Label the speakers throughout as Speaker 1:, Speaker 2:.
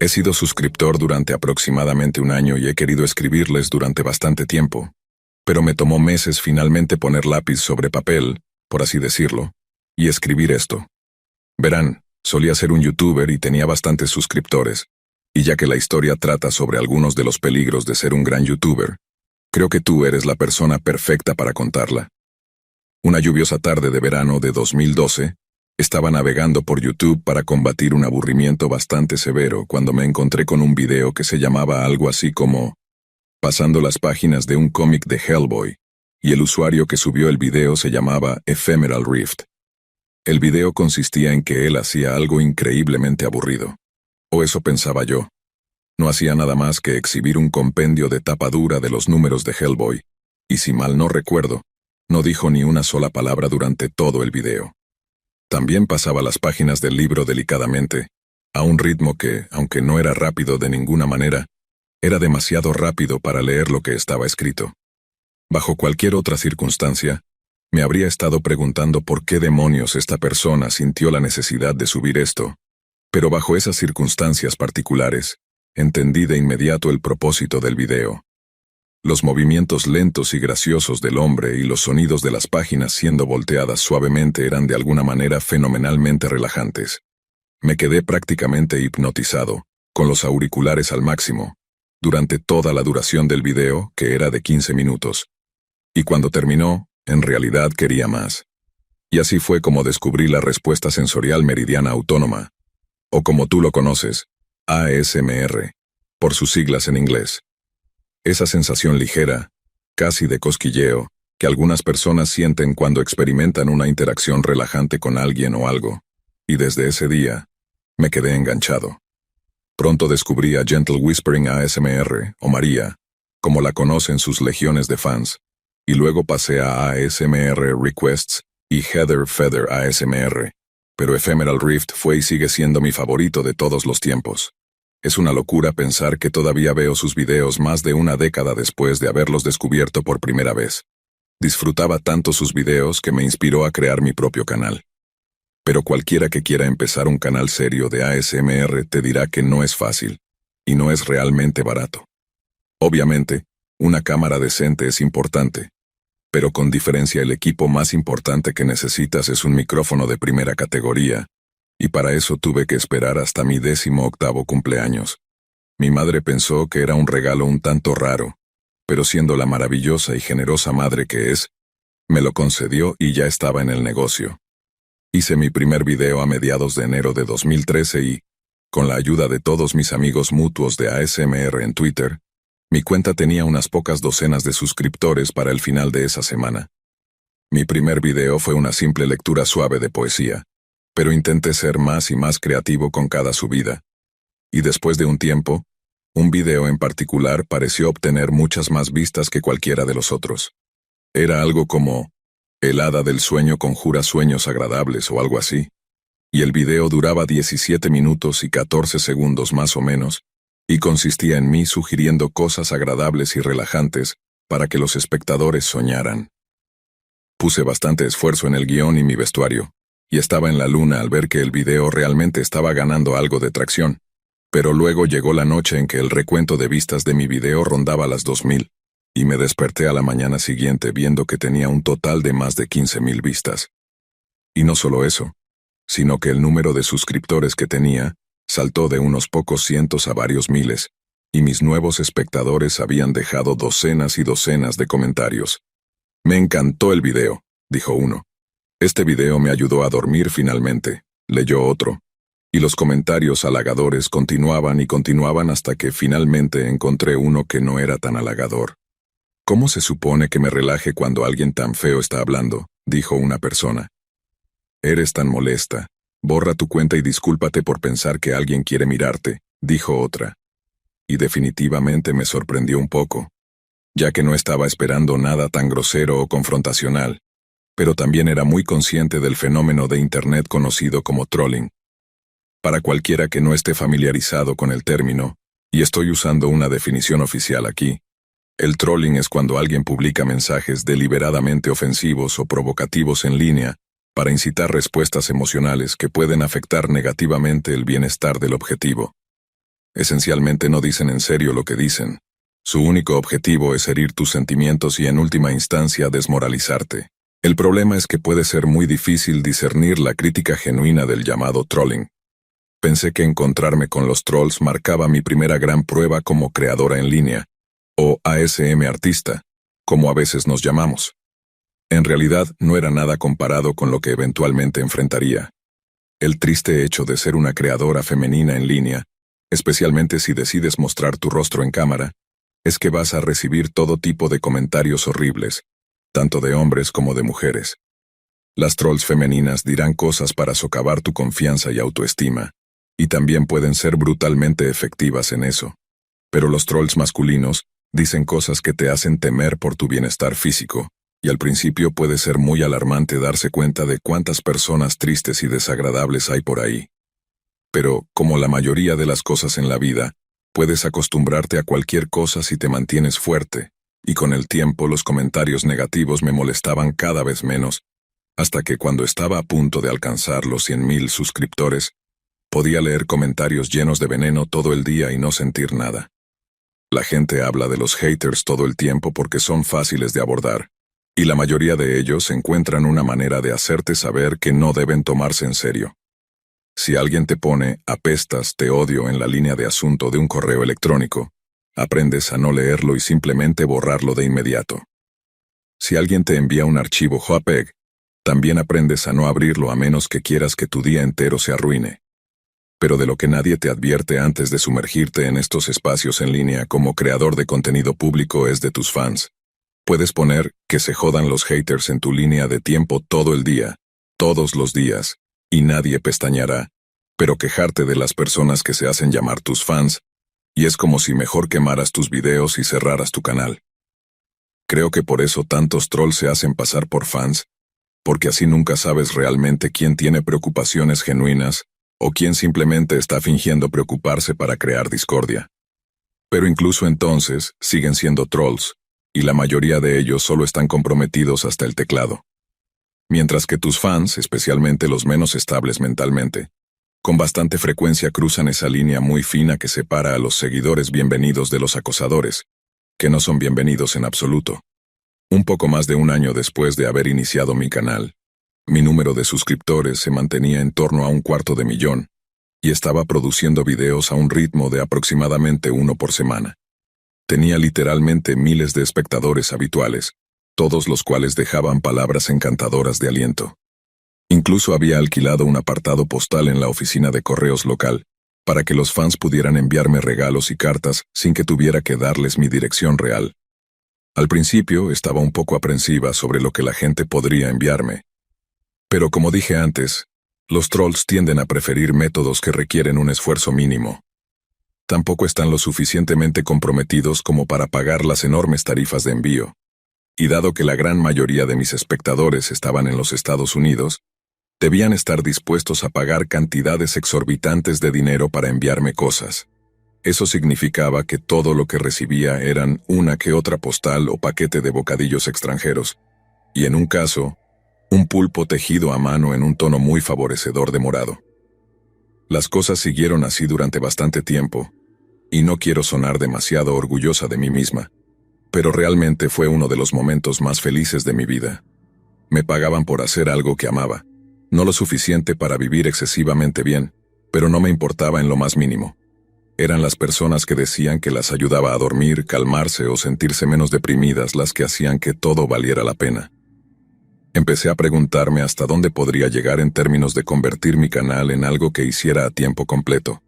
Speaker 1: He sido suscriptor durante aproximadamente un año y he querido escribirles durante bastante tiempo, pero me tomó meses finalmente poner lápiz sobre papel, por así decirlo, y escribir esto. Verán, solía ser un youtuber y tenía bastantes suscriptores, y ya que la historia trata sobre algunos de los peligros de ser un gran youtuber, creo que tú eres la persona perfecta para contarla. Una lluviosa tarde de verano de 2012, estaba navegando por YouTube para combatir un aburrimiento bastante severo cuando me encontré con un video que se llamaba algo así como Pasando las páginas de un cómic de Hellboy, y el usuario que subió el video se llamaba Ephemeral Rift. El video consistía en que él hacía algo increíblemente aburrido. O eso pensaba yo. No hacía nada más que exhibir un compendio de tapa dura de los números de Hellboy, y si mal no recuerdo, no dijo ni una sola palabra durante todo el video. También pasaba las páginas del libro delicadamente, a un ritmo que, aunque no era rápido de ninguna manera, era demasiado rápido para leer lo que estaba escrito. Bajo cualquier otra circunstancia, me habría estado preguntando por qué demonios esta persona sintió la necesidad de subir esto, pero bajo esas circunstancias particulares, entendí de inmediato el propósito del video. Los movimientos lentos y graciosos del hombre y los sonidos de las páginas siendo volteadas suavemente eran de alguna manera fenomenalmente relajantes. Me quedé prácticamente hipnotizado, con los auriculares al máximo, durante toda la duración del video, que era de 15 minutos. Y cuando terminó, en realidad quería más. Y así fue como descubrí la respuesta sensorial meridiana autónoma, o como tú lo conoces, ASMR, por sus siglas en inglés. Esa sensación ligera, casi de cosquilleo, que algunas personas sienten cuando experimentan una interacción relajante con alguien o algo, y desde ese día, me quedé enganchado. Pronto descubrí a Gentle Whispering ASMR, o María, como la conocen sus legiones de fans, y luego pasé a ASMR Requests y Heather Feather ASMR, pero Ephemeral Rift fue y sigue siendo mi favorito de todos los tiempos. Es una locura pensar que todavía veo sus videos más de una década después de haberlos descubierto por primera vez. Disfrutaba tanto sus videos que me inspiró a crear mi propio canal. Pero cualquiera que quiera empezar un canal serio de ASMR te dirá que no es fácil, y no es realmente barato. Obviamente, una cámara decente es importante, pero con diferencia el equipo más importante que necesitas es un micrófono de primera categoría, y para eso tuve que esperar hasta mi 18º cumpleaños. Mi madre pensó que era un regalo un tanto raro, pero siendo la maravillosa y generosa madre que es, me lo concedió y ya estaba en el negocio. Hice mi primer video a mediados de enero de 2013 y, con la ayuda de todos mis amigos mutuos de ASMR en Twitter, mi cuenta tenía unas pocas docenas de suscriptores para el final de esa semana. Mi primer video fue una simple lectura suave de poesía, pero intenté ser más y más creativo con cada subida. Y después de un tiempo, un video en particular pareció obtener muchas más vistas que cualquiera de los otros. Era algo como El hada del sueño conjura sueños agradables o algo así, y el video duraba 17 minutos y 14 segundos más o menos, y consistía en mí sugiriendo cosas agradables y relajantes para que los espectadores soñaran. Puse bastante esfuerzo en el guión y mi vestuario, y estaba en la luna al ver que el video realmente estaba ganando algo de tracción, pero luego llegó la noche en que el recuento de vistas de mi video rondaba las 2000, y me desperté a la mañana siguiente viendo que tenía un total de más de 15,000 vistas. Y no solo eso, sino que el número de suscriptores que tenía saltó de unos pocos cientos a varios miles, y mis nuevos espectadores habían dejado docenas y docenas de comentarios. «Me encantó el video», dijo uno. «Este video me ayudó a dormir finalmente», leyó otro. Y los comentarios halagadores continuaban y continuaban hasta que finalmente encontré uno que no era tan halagador. «¿Cómo se supone que me relaje cuando alguien tan feo está hablando?», dijo una persona. «Eres tan molesta. Borra tu cuenta y discúlpate por pensar que alguien quiere mirarte», dijo otra. Y definitivamente me sorprendió un poco, ya que no estaba esperando nada tan grosero o confrontacional, pero también era muy consciente del fenómeno de Internet conocido como trolling. Para cualquiera que no esté familiarizado con el término, y estoy usando una definición oficial aquí, el trolling es cuando alguien publica mensajes deliberadamente ofensivos o provocativos en línea para incitar respuestas emocionales que pueden afectar negativamente el bienestar del objetivo. Esencialmente no dicen en serio lo que dicen. Su único objetivo es herir tus sentimientos y en última instancia desmoralizarte. El problema es que puede ser muy difícil discernir la crítica genuina del llamado trolling. Pensé que encontrarme con los trolls marcaba mi primera gran prueba como creadora en línea, o ASM artista, como a veces nos llamamos. En realidad no era nada comparado con lo que eventualmente enfrentaría. El triste hecho de ser una creadora femenina en línea, especialmente si decides mostrar tu rostro en cámara, es que vas a recibir todo tipo de comentarios horribles, tanto de hombres como de mujeres. Las trolls femeninas dirán cosas para socavar tu confianza y autoestima, y también pueden ser brutalmente efectivas en eso. Pero los trolls masculinos dicen cosas que te hacen temer por tu bienestar físico, y al principio puede ser muy alarmante darse cuenta de cuántas personas tristes y desagradables hay por ahí. Pero, como la mayoría de las cosas en la vida, puedes acostumbrarte a cualquier cosa si te mantienes fuerte, y con el tiempo los comentarios negativos me molestaban cada vez menos, hasta que cuando estaba a punto de alcanzar los 100,000 suscriptores, podía leer comentarios llenos de veneno todo el día y no sentir nada. La gente habla de los haters todo el tiempo porque son fáciles de abordar, y la mayoría de ellos encuentran una manera de hacerte saber que no deben tomarse en serio. Si alguien te pone "apestas, te odio" en la línea de asunto de un correo electrónico, aprendes a no leerlo y simplemente borrarlo de inmediato. Si alguien te envía un archivo JPEG, también aprendes a no abrirlo a menos que quieras que tu día entero se arruine. Pero de lo que nadie te advierte antes de sumergirte en estos espacios en línea como creador de contenido público es de tus fans. Puedes poner "que se jodan los haters" en tu línea de tiempo todo el día, todos los días, y nadie pestañeará, pero quejarte de las personas que se hacen llamar tus fans, y es como si mejor quemaras tus videos y cerraras tu canal. Creo que por eso tantos trolls se hacen pasar por fans, porque así nunca sabes realmente quién tiene preocupaciones genuinas, o quién simplemente está fingiendo preocuparse para crear discordia. Pero incluso entonces, siguen siendo trolls, y la mayoría de ellos solo están comprometidos hasta el teclado. Mientras que tus fans, especialmente los menos estables mentalmente, con bastante frecuencia cruzan esa línea muy fina que separa a los seguidores bienvenidos de los acosadores, que no son bienvenidos en absoluto. Un poco más de un año después de haber iniciado mi canal, mi número de suscriptores se mantenía en torno a 250,000, y estaba produciendo videos a un ritmo de aproximadamente uno por semana. Tenía literalmente miles de espectadores habituales, todos los cuales dejaban palabras encantadoras de aliento. Incluso había alquilado un apartado postal en la oficina de correos local, para que los fans pudieran enviarme regalos y cartas sin que tuviera que darles mi dirección real. Al principio estaba un poco aprensiva sobre lo que la gente podría enviarme. Pero como dije antes, los trolls tienden a preferir métodos que requieren un esfuerzo mínimo. Tampoco están lo suficientemente comprometidos como para pagar las enormes tarifas de envío. Y dado que la gran mayoría de mis espectadores estaban en los Estados Unidos, debían estar dispuestos a pagar cantidades exorbitantes de dinero para enviarme cosas. Eso significaba que todo lo que recibía eran una que otra postal o paquete de bocadillos extranjeros, y en un caso, un pulpo tejido a mano en un tono muy favorecedor de morado. Las cosas siguieron así durante bastante tiempo, y no quiero sonar demasiado orgullosa de mí misma, pero realmente fue uno de los momentos más felices de mi vida. Me pagaban por hacer algo que amaba, no lo suficiente para vivir excesivamente bien, pero no me importaba en lo más mínimo. Eran las personas que decían que las ayudaba a dormir, calmarse o sentirse menos deprimidas las que hacían que todo valiera la pena. Empecé a preguntarme hasta dónde podría llegar en términos de convertir mi canal en algo que hiciera a tiempo completo.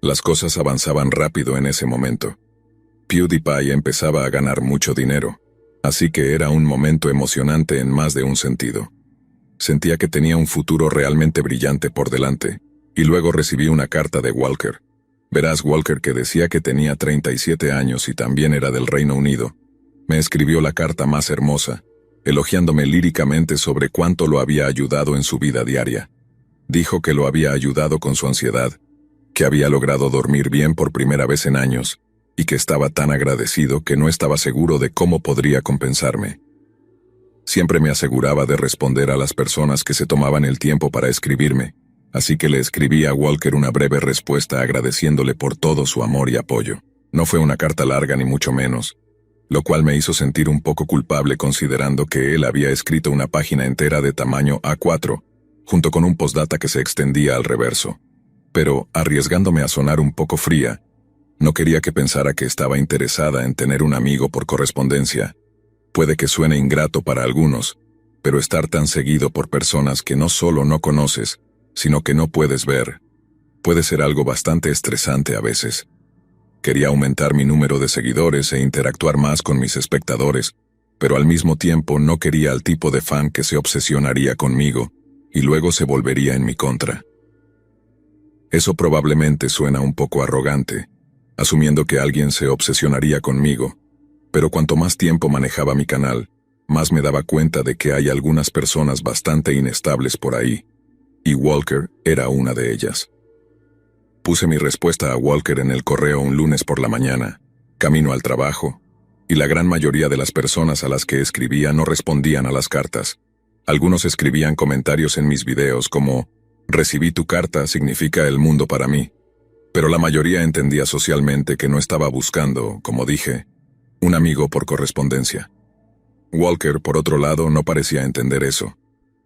Speaker 1: Las cosas avanzaban rápido en ese momento. PewDiePie empezaba a ganar mucho dinero, así que era un momento emocionante en más de un sentido. Sentía que tenía un futuro realmente brillante por delante, y luego recibí una carta de Walker. Verás, Walker, que decía que tenía 37 años y también era del Reino Unido. Me escribió la carta más hermosa, elogiándome líricamente sobre cuánto lo había ayudado en su vida diaria. Dijo que lo había ayudado con su ansiedad, que había logrado dormir bien por primera vez en años, y que estaba tan agradecido que no estaba seguro de cómo podría compensarme. Siempre me aseguraba de responder a las personas que se tomaban el tiempo para escribirme, así que le escribí a Walker una breve respuesta agradeciéndole por todo su amor y apoyo. No fue una carta larga ni mucho menos, lo cual me hizo sentir un poco culpable considerando que él había escrito una página entera de tamaño A4, junto con un postdata que se extendía al reverso. Pero, arriesgándome a sonar un poco fría, no quería que pensara que estaba interesada en tener un amigo por correspondencia. Puede que suene ingrato para algunos, pero estar tan seguido por personas que no solo no conoces, sino que no puedes ver, puede ser algo bastante estresante a veces. Quería aumentar mi número de seguidores e interactuar más con mis espectadores, pero al mismo tiempo no quería al tipo de fan que se obsesionaría conmigo y luego se volvería en mi contra. Eso probablemente suena un poco arrogante, asumiendo que alguien se obsesionaría conmigo, pero cuanto más tiempo manejaba mi canal, más me daba cuenta de que hay algunas personas bastante inestables por ahí, y Walker era una de ellas. Puse mi respuesta a Walker en el correo un lunes por la mañana, camino al trabajo, y la gran mayoría de las personas a las que escribía no respondían a las cartas. Algunos escribían comentarios en mis videos como, recibí tu carta, significa el mundo para mí, pero la mayoría entendía socialmente que no estaba buscando, como dije, un amigo por correspondencia. Walker, por otro lado, no parecía entender eso,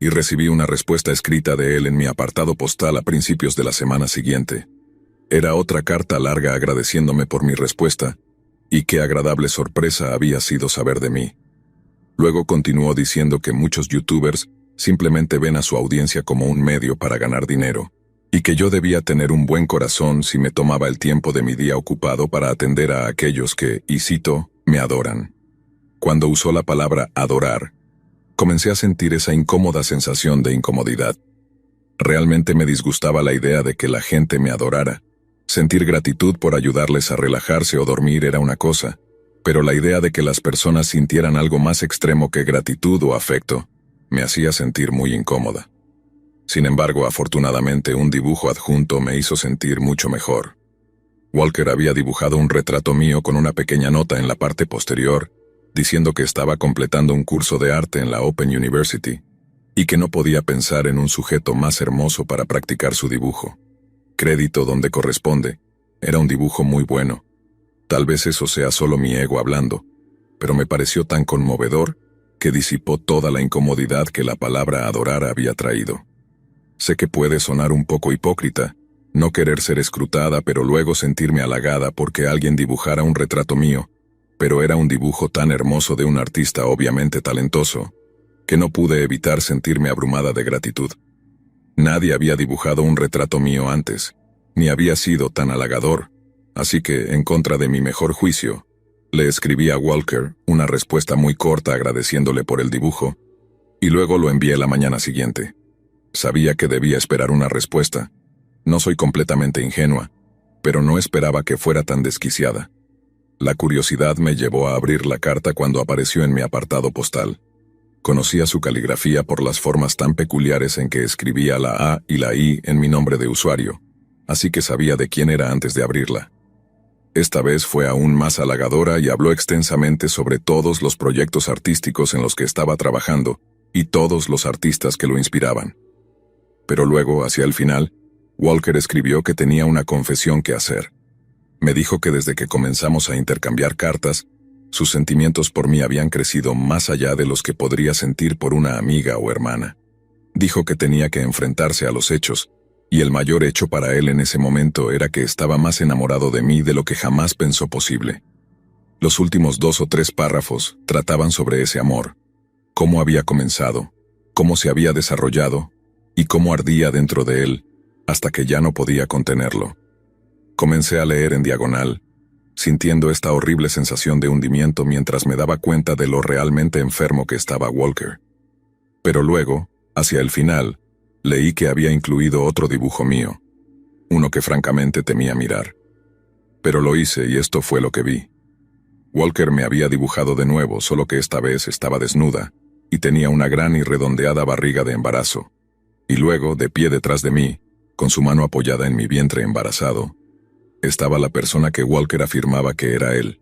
Speaker 1: y recibí una respuesta escrita de él en mi apartado postal a principios de la semana siguiente. Era otra carta larga agradeciéndome por mi respuesta, y qué agradable sorpresa había sido saber de mí. Luego continuó diciendo que muchos youtubers simplemente ven a su audiencia como un medio para ganar dinero, y que yo debía tener un buen corazón si me tomaba el tiempo de mi día ocupado para atender a aquellos que, y cito, me adoran. Cuando usó la palabra adorar, comencé a sentir esa incómoda sensación de incomodidad. Realmente me disgustaba la idea de que la gente me adorara. Sentir gratitud por ayudarles a relajarse o dormir era una cosa, pero la idea de que las personas sintieran algo más extremo que gratitud o afecto me hacía sentir muy incómoda. Sin embargo, afortunadamente, un dibujo adjunto me hizo sentir mucho mejor. Walker había dibujado un retrato mío con una pequeña nota en la parte posterior, diciendo que estaba completando un curso de arte en la Open University, y que no podía pensar en un sujeto más hermoso para practicar su dibujo. Crédito donde corresponde, era un dibujo muy bueno. Tal vez eso sea solo mi ego hablando, pero me pareció tan conmovedor que disipó toda la incomodidad que la palabra adorar había traído. Sé que puede sonar un poco hipócrita, no querer ser escrutada pero luego sentirme halagada porque alguien dibujara un retrato mío, pero era un dibujo tan hermoso de un artista obviamente talentoso, que no pude evitar sentirme abrumada de gratitud. Nadie había dibujado un retrato mío antes, ni había sido tan halagador, así que, en contra de mi mejor juicio, le escribí a Walker una respuesta muy corta agradeciéndole por el dibujo, y luego lo envié la mañana siguiente. Sabía que debía esperar una respuesta. No soy completamente ingenua, pero no esperaba que fuera tan desquiciada. La curiosidad me llevó a abrir la carta cuando apareció en mi apartado postal. Conocía su caligrafía por las formas tan peculiares en que escribía la A y la I en mi nombre de usuario, así que sabía de quién era antes de abrirla. Esta vez fue aún más halagadora y habló extensamente sobre todos los proyectos artísticos en los que estaba trabajando y todos los artistas que lo inspiraban. Pero luego, hacia el final, Walker escribió que tenía una confesión que hacer. Me dijo que desde que comenzamos a intercambiar cartas, sus sentimientos por mí habían crecido más allá de los que podría sentir por una amiga o hermana. Dijo que tenía que enfrentarse a los hechos, y el mayor hecho para él en ese momento era que estaba más enamorado de mí de lo que jamás pensó posible. Los últimos 2 o 3 párrafos trataban sobre ese amor, cómo había comenzado, cómo se había desarrollado, y cómo ardía dentro de él, hasta que ya no podía contenerlo. Comencé a leer en diagonal, sintiendo esta horrible sensación de hundimiento mientras me daba cuenta de lo realmente enfermo que estaba Walker. Pero luego, hacia el final, leí que había incluido otro dibujo mío, uno que francamente temía mirar. Pero lo hice y esto fue lo que vi. Walker me había dibujado de nuevo, solo que esta vez estaba desnuda, y tenía una gran y redondeada barriga de embarazo. Y luego, de pie detrás de mí, con su mano apoyada en mi vientre embarazado, estaba la persona que Walker afirmaba que era él.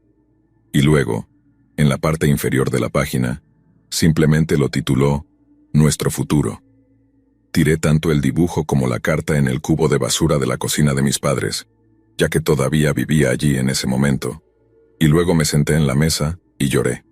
Speaker 1: Y luego, en la parte inferior de la página, simplemente lo tituló Nuestro futuro. Tiré tanto el dibujo como la carta en el cubo de basura de la cocina de mis padres, ya que todavía vivía allí en ese momento. Y luego me senté en la mesa y lloré.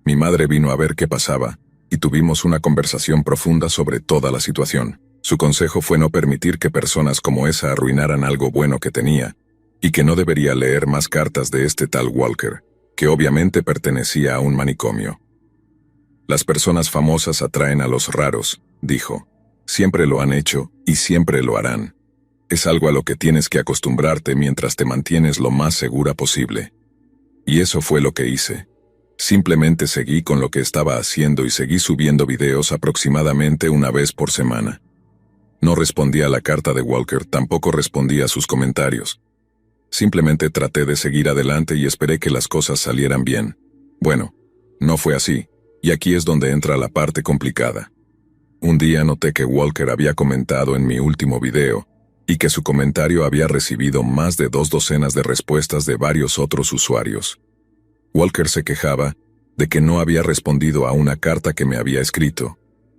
Speaker 1: Mi madre vino a ver qué pasaba, y tuvimos una conversación profunda sobre toda la situación. Su consejo fue no permitir que personas como esa arruinaran algo bueno que tenía, y que no debería leer más cartas de este tal Walker, que obviamente pertenecía a un manicomio. Las personas famosas atraen a los raros, dijo. Siempre lo han hecho y siempre lo harán. Es algo a lo que tienes que acostumbrarte mientras te mantienes lo más segura posible. Y eso fue lo que hice. Simplemente seguí con lo que estaba haciendo y seguí subiendo videos aproximadamente una vez por semana. No respondí a la carta de Walker, tampoco respondí a sus comentarios. Simplemente traté de seguir adelante y esperé que las cosas salieran bien. Bueno, no fue así, y aquí es donde entra la parte complicada. Un día noté que Walker había comentado en mi último video, y que su comentario había recibido más de 2 docenas de respuestas de varios otros usuarios. Walker se quejaba de que no había respondido a una carta que me había escrito,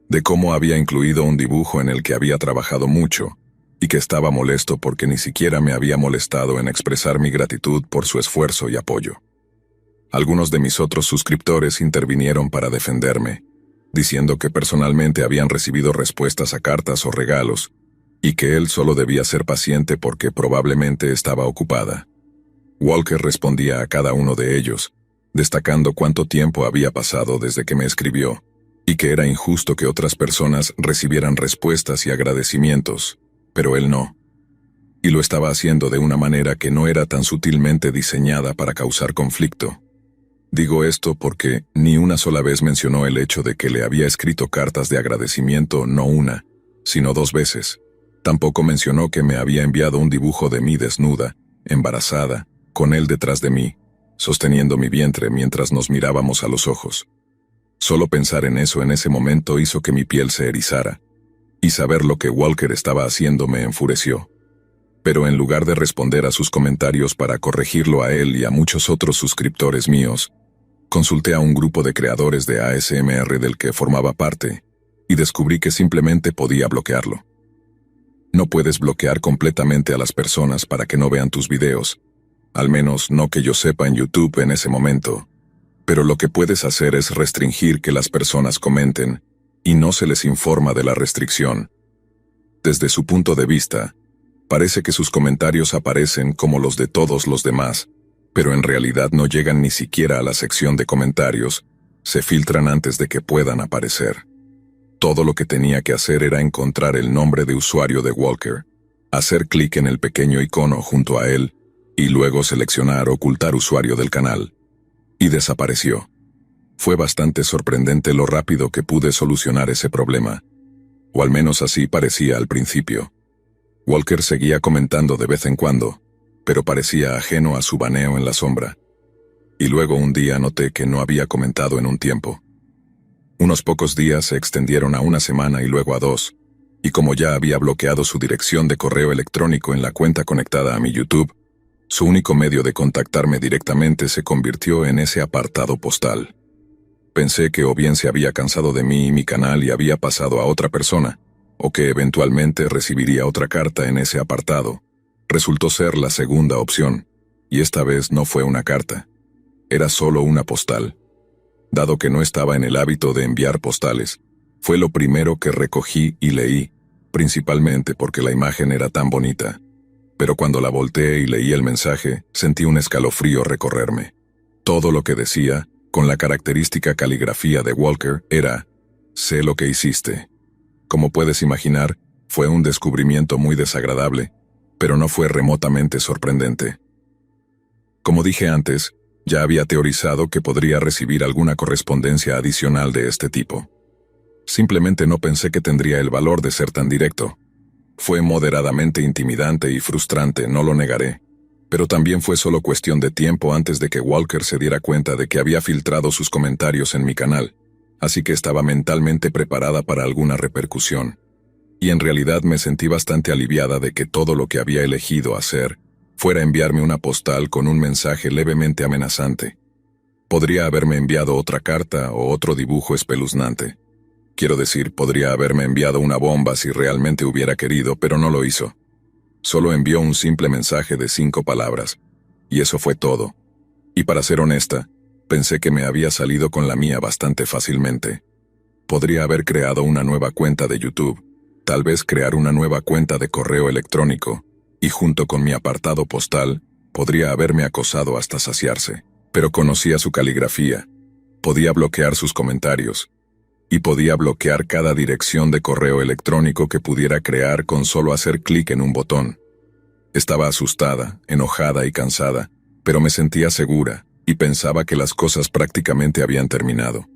Speaker 1: de cómo había incluido un dibujo en el que había trabajado mucho, y que estaba molesto porque ni siquiera me había molestado en expresar mi gratitud por su esfuerzo y apoyo. Algunos de mis otros suscriptores intervinieron para defenderme, diciendo que personalmente habían recibido respuestas a cartas o regalos, y que él solo debía ser paciente porque probablemente estaba ocupada. Walker respondía a cada uno de ellos, destacando cuánto tiempo había pasado desde que me escribió, y que era injusto que otras personas recibieran respuestas y agradecimientos, pero él no. Y lo estaba haciendo de una manera que no era tan sutilmente diseñada para causar conflicto. Digo esto porque ni una sola vez mencionó el hecho de que le había escrito cartas de agradecimiento no una, sino 2 veces. Tampoco mencionó que me había enviado un dibujo de mí desnuda, embarazada, con él detrás de mí, sosteniendo mi vientre mientras nos mirábamos a los ojos. Solo pensar en eso en ese momento hizo que mi piel se erizara, y saber lo que Walker estaba haciendo me enfureció. Pero en lugar de responder a sus comentarios para corregirlo a él y a muchos otros suscriptores míos, consulté a un grupo de creadores de ASMR del que formaba parte, y descubrí que simplemente podía bloquearlo. No puedes bloquear completamente a las personas para que no vean tus videos, al menos no que yo sepa en YouTube en ese momento, pero lo que puedes hacer es restringir que las personas comenten, y no se les informa de la restricción. Desde su punto de vista, parece que sus comentarios aparecen como los de todos los demás, pero en realidad no llegan ni siquiera a la sección de comentarios, se filtran antes de que puedan aparecer. Todo lo que tenía que hacer era encontrar el nombre de usuario de Walker, hacer clic en el pequeño icono junto a él, y luego seleccionar ocultar usuario del canal. Y desapareció. Fue bastante sorprendente lo rápido que pude solucionar ese problema. O al menos así parecía al principio. Walker seguía comentando de vez en cuando, pero parecía ajeno a su baneo en la sombra. Y luego un día noté que no había comentado en un tiempo. Unos pocos días se extendieron a 1 semana y luego a 2, y como ya había bloqueado su dirección de correo electrónico en la cuenta conectada a mi YouTube, su único medio de contactarme directamente se convirtió en ese apartado postal. Pensé que o bien se había cansado de mí y mi canal y había pasado a otra persona, o que eventualmente recibiría otra carta en ese apartado. Resultó ser la segunda opción, y esta vez no fue una carta. Era solo una postal. Dado que no estaba en el hábito de enviar postales, fue lo primero que recogí y leí, principalmente porque la imagen era tan bonita. Pero cuando la volteé y leí el mensaje, sentí un escalofrío recorrerme. Todo lo que decía, con la característica caligrafía de Walker, era: sé lo que hiciste. Como puedes imaginar, fue un descubrimiento muy desagradable, pero no fue remotamente sorprendente. Como dije antes, ya había teorizado que podría recibir alguna correspondencia adicional de este tipo. Simplemente no pensé que tendría el valor de ser tan directo. Fue moderadamente intimidante y frustrante, no lo negaré, pero también fue solo cuestión de tiempo antes de que Walker se diera cuenta de que había filtrado sus comentarios en mi canal, así que estaba mentalmente preparada para alguna repercusión. Y en realidad me sentí bastante aliviada de que todo lo que había elegido hacer fuera enviarme una postal con un mensaje levemente amenazante. Podría haberme enviado otra carta o otro dibujo espeluznante. Quiero decir, podría haberme enviado una bomba si realmente hubiera querido, pero no lo hizo. Solo envió un simple mensaje de 5 palabras. Y eso fue todo. Y para ser honesta, pensé que me había salido con la mía bastante fácilmente. Podría haber creado una nueva cuenta de YouTube, tal vez crear una nueva cuenta de correo electrónico, y junto con mi apartado postal, podría haberme acosado hasta saciarse. Pero conocía su caligrafía, podía bloquear sus comentarios, y podía bloquear cada dirección de correo electrónico que pudiera crear con solo hacer clic en un botón. Estaba asustada, enojada y cansada, pero me sentía segura, y pensaba que las cosas prácticamente habían terminado.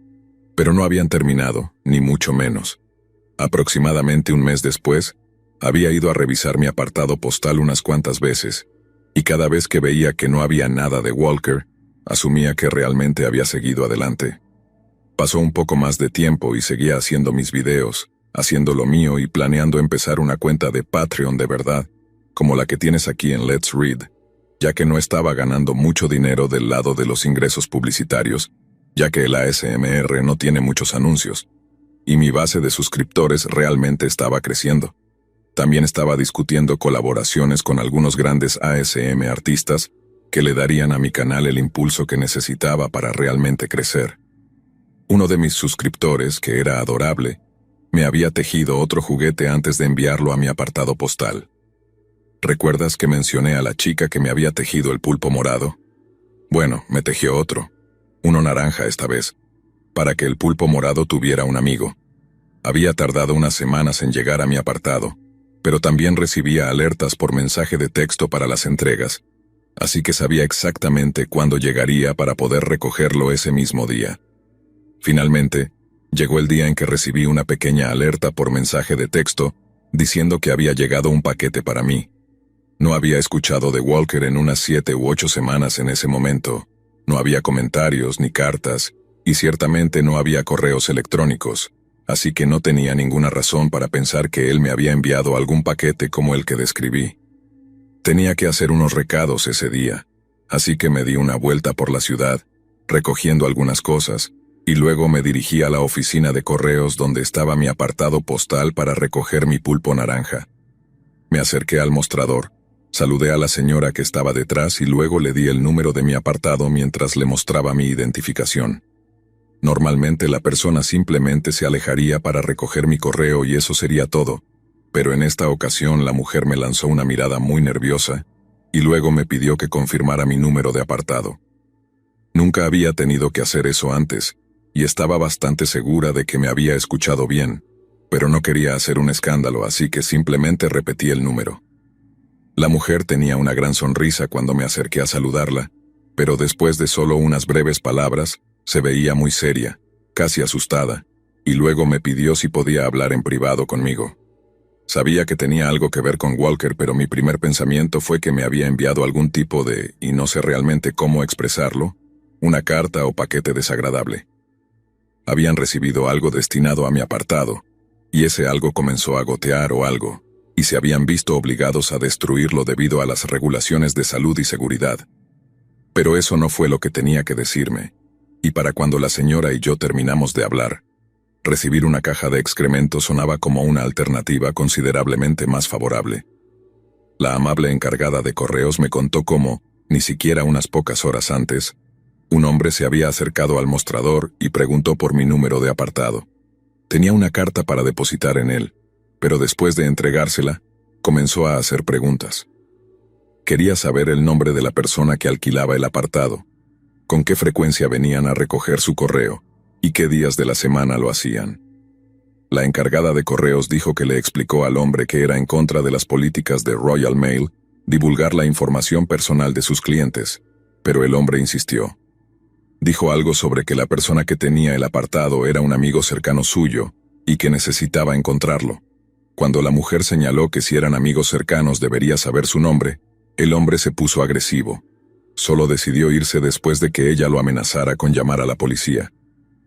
Speaker 1: Pero no habían terminado, ni mucho menos. Aproximadamente un mes después, había ido a revisar mi apartado postal unas cuantas veces, y cada vez que veía que no había nada de Walker, asumía que realmente había seguido adelante. Pasó un poco más de tiempo y seguía haciendo mis videos, haciendo lo mío y planeando empezar una cuenta de Patreon de verdad, como la que tienes aquí en Let's Read, ya que no estaba ganando mucho dinero del lado de los ingresos publicitarios, ya que el ASMR no tiene muchos anuncios, y mi base de suscriptores realmente estaba creciendo. También estaba discutiendo colaboraciones con algunos grandes ASM artistas que le darían a mi canal el impulso que necesitaba para realmente crecer. Uno de mis suscriptores, que era adorable, me había tejido otro juguete antes de enviarlo a mi apartado postal. ¿Recuerdas que mencioné a la chica que me había tejido el pulpo morado? Bueno, me tejió otro, uno naranja esta vez, para que el pulpo morado tuviera un amigo. Había tardado unas semanas en llegar a mi apartado, pero también recibía alertas por mensaje de texto para las entregas, así que sabía exactamente cuándo llegaría para poder recogerlo ese mismo día. Finalmente, llegó el día en que recibí una pequeña alerta por mensaje de texto diciendo que había llegado un paquete para mí. No había escuchado de Walker en unas 7 u 8 semanas en ese momento. No había comentarios ni cartas, y ciertamente no había correos electrónicos, así que no tenía ninguna razón para pensar que él me había enviado algún paquete como el que describí. Tenía que hacer unos recados ese día, así que me di una vuelta por la ciudad, recogiendo algunas cosas, y luego me dirigí a la oficina de correos donde estaba mi apartado postal para recoger mi pulpo naranja. Me acerqué al mostrador, saludé a la señora que estaba detrás y luego le di el número de mi apartado mientras le mostraba mi identificación. Normalmente la persona simplemente se alejaría para recoger mi correo y eso sería todo, pero en esta ocasión la mujer me lanzó una mirada muy nerviosa y luego me pidió que confirmara mi número de apartado. Nunca había tenido que hacer eso antes, y estaba bastante segura de que me había escuchado bien, pero no quería hacer un escándalo, así que simplemente repetí el número. La mujer tenía una gran sonrisa cuando me acerqué a saludarla, pero después de solo unas breves palabras, se veía muy seria, casi asustada, y luego me pidió si podía hablar en privado conmigo. Sabía que tenía algo que ver con Walker, pero mi primer pensamiento fue que me había enviado algún tipo de, y no sé realmente cómo expresarlo, una carta o paquete desagradable. Habían recibido algo destinado a mi apartado, y ese algo comenzó a gotear o algo, y se habían visto obligados a destruirlo debido a las regulaciones de salud y seguridad. Pero eso no fue lo que tenía que decirme, y para cuando la señora y yo terminamos de hablar, recibir una caja de excremento sonaba como una alternativa considerablemente más favorable. La amable encargada de correos me contó cómo, ni siquiera unas pocas horas antes, un hombre se había acercado al mostrador y preguntó por mi número de apartado. Tenía una carta para depositar en él, pero después de entregársela, comenzó a hacer preguntas. Quería saber el nombre de la persona que alquilaba el apartado, con qué frecuencia venían a recoger su correo y qué días de la semana lo hacían. La encargada de correos dijo que le explicó al hombre que era en contra de las políticas de Royal Mail divulgar la información personal de sus clientes, pero el hombre insistió. Dijo algo sobre que la persona que tenía el apartado era un amigo cercano suyo y que necesitaba encontrarlo. Cuando la mujer señaló que si eran amigos cercanos debería saber su nombre, el hombre se puso agresivo. Solo decidió irse después de que ella lo amenazara con llamar a la policía.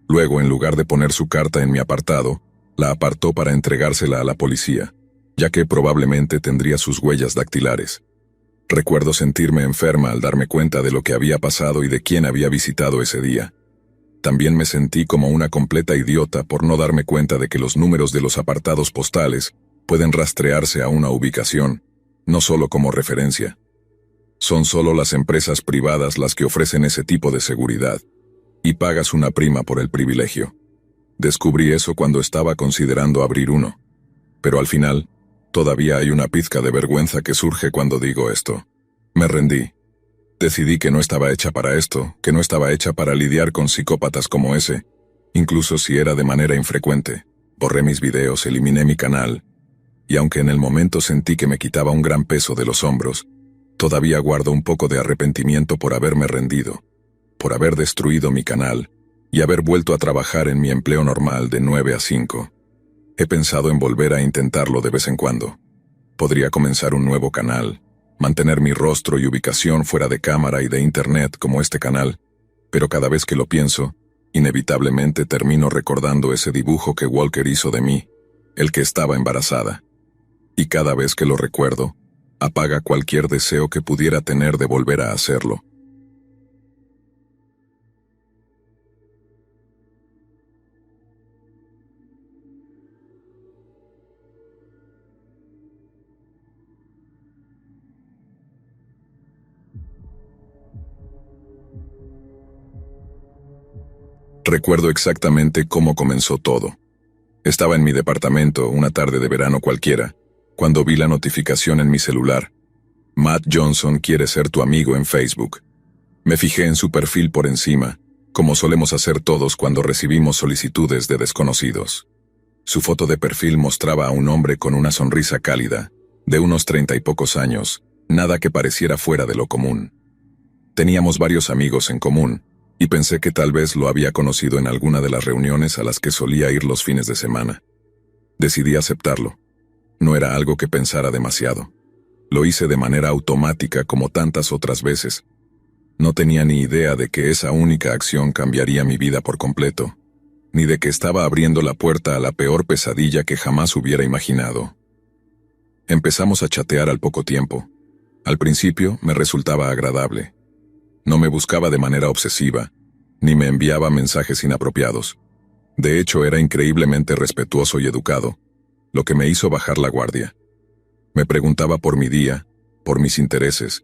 Speaker 1: Luego, en lugar de poner su carta en mi apartado, la apartó para entregársela a la policía, ya que probablemente tendría sus huellas dactilares. Recuerdo sentirme enferma al darme cuenta de lo que había pasado y de quién había visitado ese día. También me sentí como una completa idiota por no darme cuenta de que los números de los apartados postales pueden rastrearse a una ubicación, no solo como referencia. Son solo las empresas privadas las que ofrecen ese tipo de seguridad, y pagas una prima por el privilegio. Descubrí eso cuando estaba considerando abrir uno. Pero al final, todavía hay una pizca de vergüenza que surge cuando digo esto. Me rendí. Decidí que no estaba hecha para esto, que no estaba hecha para lidiar con psicópatas como ese, incluso si era de manera infrecuente. Borré mis videos, eliminé mi canal, y aunque en el momento sentí que me quitaba un gran peso de los hombros, todavía guardo un poco de arrepentimiento por haberme rendido, por haber destruido mi canal y haber vuelto a trabajar en mi empleo normal de 9 a 5. He pensado en volver a intentarlo de vez en cuando. Podría comenzar un nuevo canal, mantener mi rostro y ubicación fuera de cámara y de internet como este canal, pero cada vez que lo pienso, inevitablemente termino recordando ese dibujo que Walker hizo de mí, el que estaba embarazada. Y cada vez que lo recuerdo, apaga cualquier deseo que pudiera tener de volver a hacerlo. Recuerdo exactamente cómo comenzó todo. Estaba en mi departamento una tarde de verano cualquiera, cuando vi la notificación en mi celular. Matt Johnson quiere ser tu amigo en Facebook. Me fijé en su perfil por encima, como solemos hacer todos cuando recibimos solicitudes de desconocidos. Su foto de perfil mostraba a un hombre con una sonrisa cálida, de unos 30 y pocos años, nada que pareciera fuera de lo común. Teníamos varios amigos en común, y pensé que tal vez lo había conocido en alguna de las reuniones a las que solía ir los fines de semana. Decidí aceptarlo. No era algo que pensara demasiado. Lo hice de manera automática como tantas otras veces. No tenía ni idea de que esa única acción cambiaría mi vida por completo, ni de que estaba abriendo la puerta a la peor pesadilla que jamás hubiera imaginado. Empezamos a chatear al poco tiempo. Al principio me resultaba agradable. No me buscaba de manera obsesiva, ni me enviaba mensajes inapropiados. De hecho, era increíblemente respetuoso y educado, lo que me hizo bajar la guardia. Me preguntaba por mi día, por mis intereses,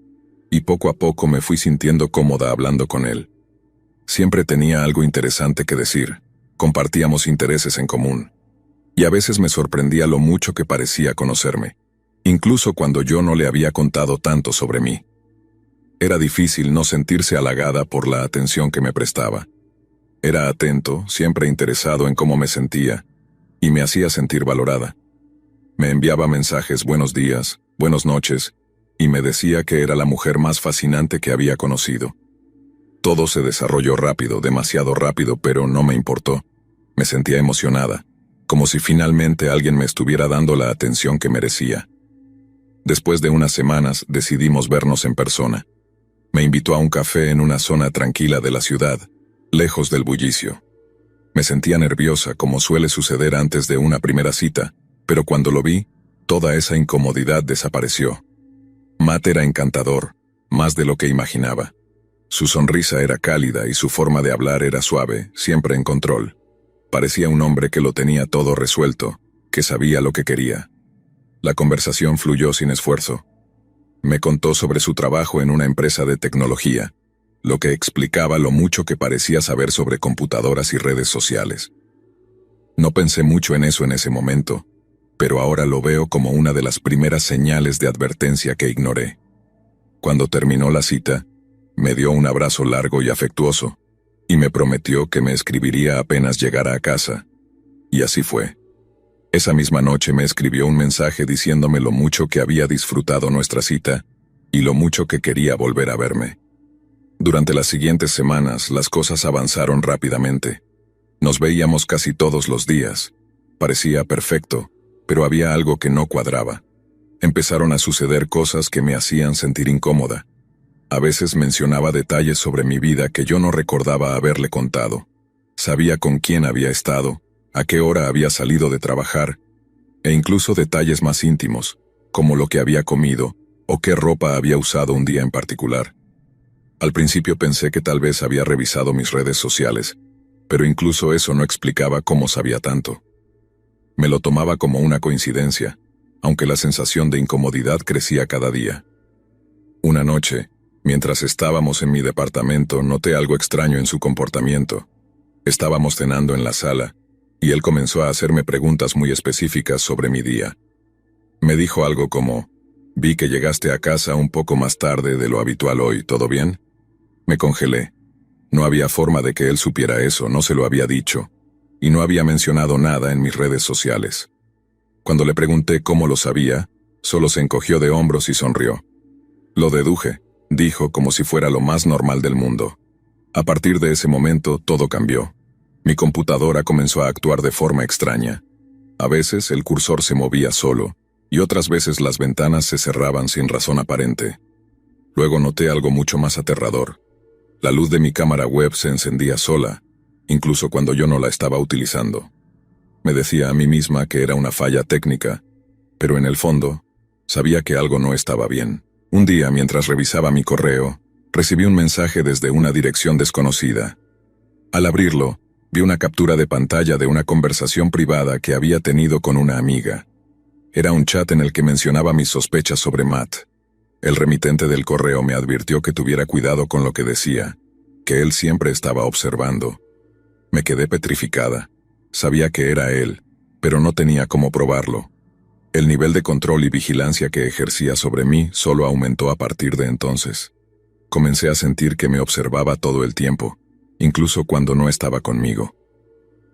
Speaker 1: y poco a poco me fui sintiendo cómoda hablando con él. Siempre tenía algo interesante que decir, compartíamos intereses en común, y a veces me sorprendía lo mucho que parecía conocerme, incluso cuando yo no le había contado tanto sobre mí. Era difícil no sentirse halagada por la atención que me prestaba. Era atento, siempre interesado en cómo me sentía, y me hacía sentir valorada. Me enviaba mensajes buenos días, buenas noches, y me decía que era la mujer más fascinante que había conocido. Todo se desarrolló rápido, demasiado rápido, pero no me importó. Me sentía emocionada, como si finalmente alguien me estuviera dando la atención que merecía. Después de unas semanas decidimos vernos en persona. Me invitó a un café en una zona tranquila de la ciudad, lejos del bullicio. Me sentía nerviosa, como suele suceder antes de una primera cita, pero cuando lo vi, toda esa incomodidad desapareció. Matt era encantador, más de lo que imaginaba. Su sonrisa era cálida y su forma de hablar era suave, siempre en control. Parecía un hombre que lo tenía todo resuelto, que sabía lo que quería. La conversación fluyó sin esfuerzo. Me contó sobre su trabajo en una empresa de tecnología, lo que explicaba lo mucho que parecía saber sobre computadoras y redes sociales. No pensé mucho en eso en ese momento, pero ahora lo veo como una de las primeras señales de advertencia que ignoré. Cuando terminó la cita, me dio un abrazo largo y afectuoso, y me prometió que me escribiría apenas llegara a casa. Y así fue. Esa misma noche me escribió un mensaje diciéndome lo mucho que había disfrutado nuestra cita y lo mucho que quería volver a verme. Durante las siguientes semanas, las cosas avanzaron rápidamente. Nos veíamos casi todos los días. Parecía perfecto, pero había algo que no cuadraba. Empezaron a suceder cosas que me hacían sentir incómoda. A veces mencionaba detalles sobre mi vida que yo no recordaba haberle contado. Sabía con quién había estado, a qué hora había salido de trabajar, e incluso detalles más íntimos, como lo que había comido o qué ropa había usado un día en particular. Al principio pensé que tal vez había revisado mis redes sociales, pero incluso eso no explicaba cómo sabía tanto. Me lo tomaba como una coincidencia, aunque la sensación de incomodidad crecía cada día. Una noche, mientras estábamos en mi departamento, noté algo extraño en su comportamiento. Estábamos cenando en la sala, y él comenzó a hacerme preguntas muy específicas sobre mi día. Me dijo algo como: «Vi que llegaste a casa un poco más tarde de lo habitual hoy, ¿todo bien?». Me congelé. No había forma de que él supiera eso, no se lo había dicho, y no había mencionado nada en mis redes sociales. Cuando le pregunté cómo lo sabía, solo se encogió de hombros y sonrió. «Lo deduje», dijo, como si fuera lo más normal del mundo. A partir de ese momento, todo cambió. Mi computadora comenzó a actuar de forma extraña. A veces el cursor se movía solo, y otras veces las ventanas se cerraban sin razón aparente. Luego noté algo mucho más aterrador. La luz de mi cámara web se encendía sola, incluso cuando yo no la estaba utilizando. Me decía a mí misma que era una falla técnica, pero en el fondo, sabía que algo no estaba bien. Un día, mientras revisaba mi correo, recibí un mensaje desde una dirección desconocida. Al abrirlo, vi una captura de pantalla de una conversación privada que había tenido con una amiga. Era un chat en el que mencionaba mis sospechas sobre Matt. El remitente del correo me advirtió que tuviera cuidado con lo que decía, que él siempre estaba observando. Me quedé petrificada. Sabía que era él, pero no tenía cómo probarlo. El nivel de control y vigilancia que ejercía sobre mí solo aumentó a partir de entonces. Comencé a sentir que me observaba todo el tiempo, incluso cuando no estaba conmigo.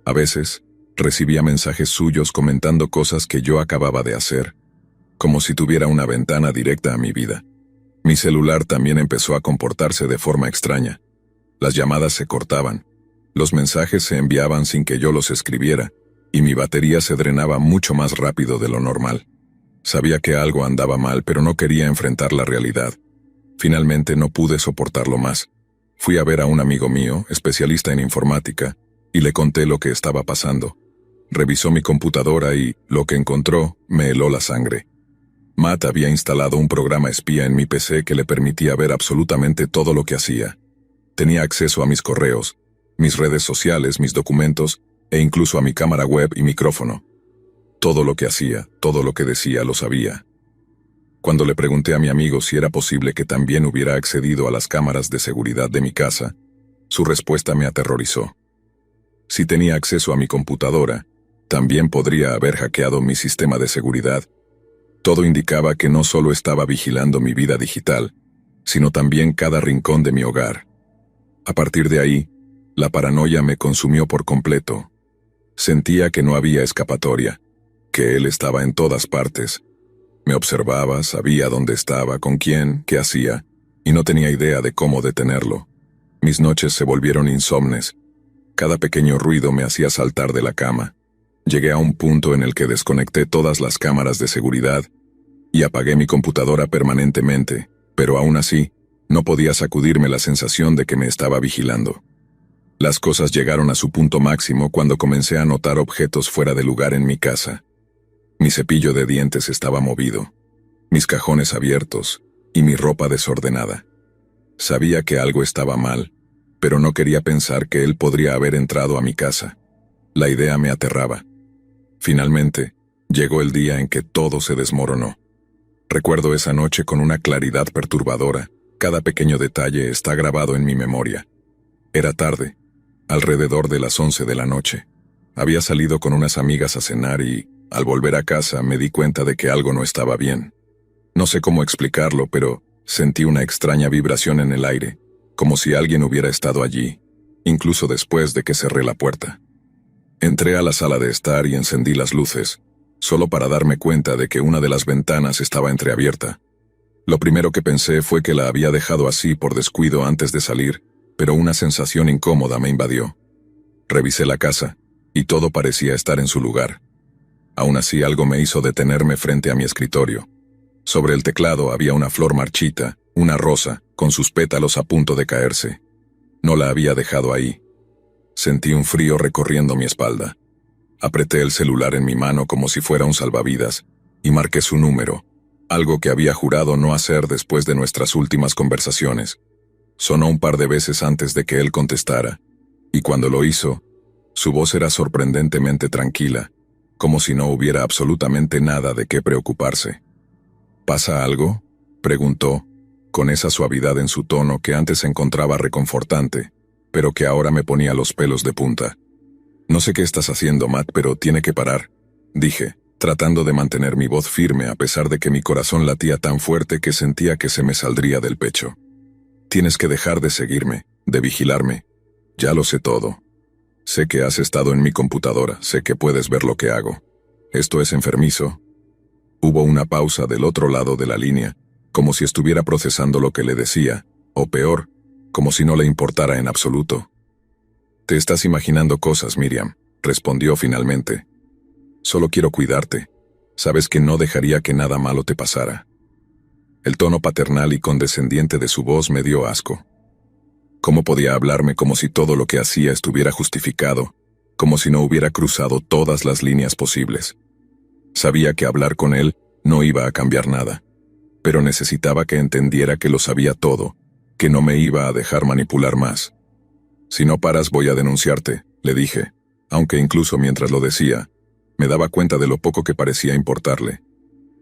Speaker 1: A veces, recibía mensajes suyos comentando cosas que yo acababa de hacer, como si tuviera una ventana directa a mi vida. Mi celular también empezó a comportarse de forma extraña. Las llamadas se cortaban, los mensajes se enviaban sin que yo los escribiera, y mi batería se drenaba mucho más rápido de lo normal. Sabía que algo andaba mal, pero no quería enfrentar la realidad. Finalmente no pude soportarlo más. Fui a ver a un amigo mío, especialista en informática, y le conté lo que estaba pasando. Revisó mi computadora y, lo que encontró, me heló la sangre. Matt había instalado un programa espía en mi PC que le permitía ver absolutamente todo lo que hacía. Tenía acceso a mis correos, mis redes sociales, mis documentos, e incluso a mi cámara web y micrófono. Todo lo que hacía, todo lo que decía, lo sabía. Cuando le pregunté a mi amigo si era posible que también hubiera accedido a las cámaras de seguridad de mi casa, su respuesta me aterrorizó. Si tenía acceso a mi computadora, también podría haber hackeado mi sistema de seguridad. Todo indicaba que no solo estaba vigilando mi vida digital, sino también cada rincón de mi hogar. A partir de ahí, la paranoia me consumió por completo. Sentía que no había escapatoria, que él estaba en todas partes. Me observaba, sabía dónde estaba, con quién, qué hacía, y no tenía idea de cómo detenerlo. Mis noches se volvieron insomnes. Cada pequeño ruido me hacía saltar de la cama. Llegué a un punto en el que desconecté todas las cámaras de seguridad y apagué mi computadora permanentemente, pero aún así, no podía sacudirme la sensación de que me estaba vigilando. Las cosas llegaron a su punto máximo cuando comencé a notar objetos fuera de lugar en mi casa. Mi cepillo de dientes estaba movido, mis cajones abiertos y mi ropa desordenada. Sabía que algo estaba mal, pero no quería pensar que él podría haber entrado a mi casa. La idea me aterraba. Finalmente, llegó el día en que todo se desmoronó. Recuerdo esa noche con una claridad perturbadora. Cada pequeño detalle está grabado en mi memoria. Era tarde, alrededor de las 11 de la noche. Había salido con unas amigas a cenar y, al volver a casa, me di cuenta de que algo no estaba bien. No sé cómo explicarlo, pero sentí una extraña vibración en el aire, como si alguien hubiera estado allí, incluso después de que cerré la puerta. Entré a la sala de estar y encendí las luces, solo para darme cuenta de que una de las ventanas estaba entreabierta. Lo primero que pensé fue que la había dejado así por descuido antes de salir, pero una sensación incómoda me invadió. Revisé la casa, y todo parecía estar en su lugar. Aún así, algo me hizo detenerme frente a mi escritorio. Sobre el teclado había una flor marchita, una rosa, con sus pétalos a punto de caerse. No la había dejado ahí. Sentí un frío recorriendo mi espalda. Apreté el celular en mi mano como si fuera un salvavidas, y marqué su número, algo que había jurado no hacer después de nuestras últimas conversaciones. Sonó un par de veces antes de que él contestara, y cuando lo hizo, Su voz era sorprendentemente tranquila, como si no hubiera absolutamente nada de qué preocuparse. ¿Pasa algo?, preguntó, con esa suavidad en su tono que antes encontraba reconfortante, pero que ahora me ponía los pelos de punta. No sé qué estás haciendo, Matt, pero tiene que parar, dije, tratando de mantener mi voz firme a pesar de que mi corazón latía tan fuerte que sentía que se me saldría del pecho. Tienes que dejar de seguirme, de vigilarme. Ya lo sé todo. Sé que has estado en mi computadora, sé que puedes ver lo que hago. ¿Esto es enfermizo? Hubo una pausa del otro lado de la línea, como si estuviera procesando lo que le decía, o peor, como si no le importara en absoluto. Te estás imaginando cosas, Miriam, respondió finalmente. Solo quiero cuidarte. Sabes que no dejaría que nada malo te pasara. El tono paternal y condescendiente de su voz me dio asco. ¿Cómo podía hablarme como si todo lo que hacía estuviera justificado, como si no hubiera cruzado todas las líneas posibles? Sabía que hablar con él no iba a cambiar nada, pero necesitaba que entendiera que lo sabía todo, que no me iba a dejar manipular más. Si no paras voy a denunciarte, le dije, aunque incluso mientras lo decía, me daba cuenta de lo poco que parecía importarle.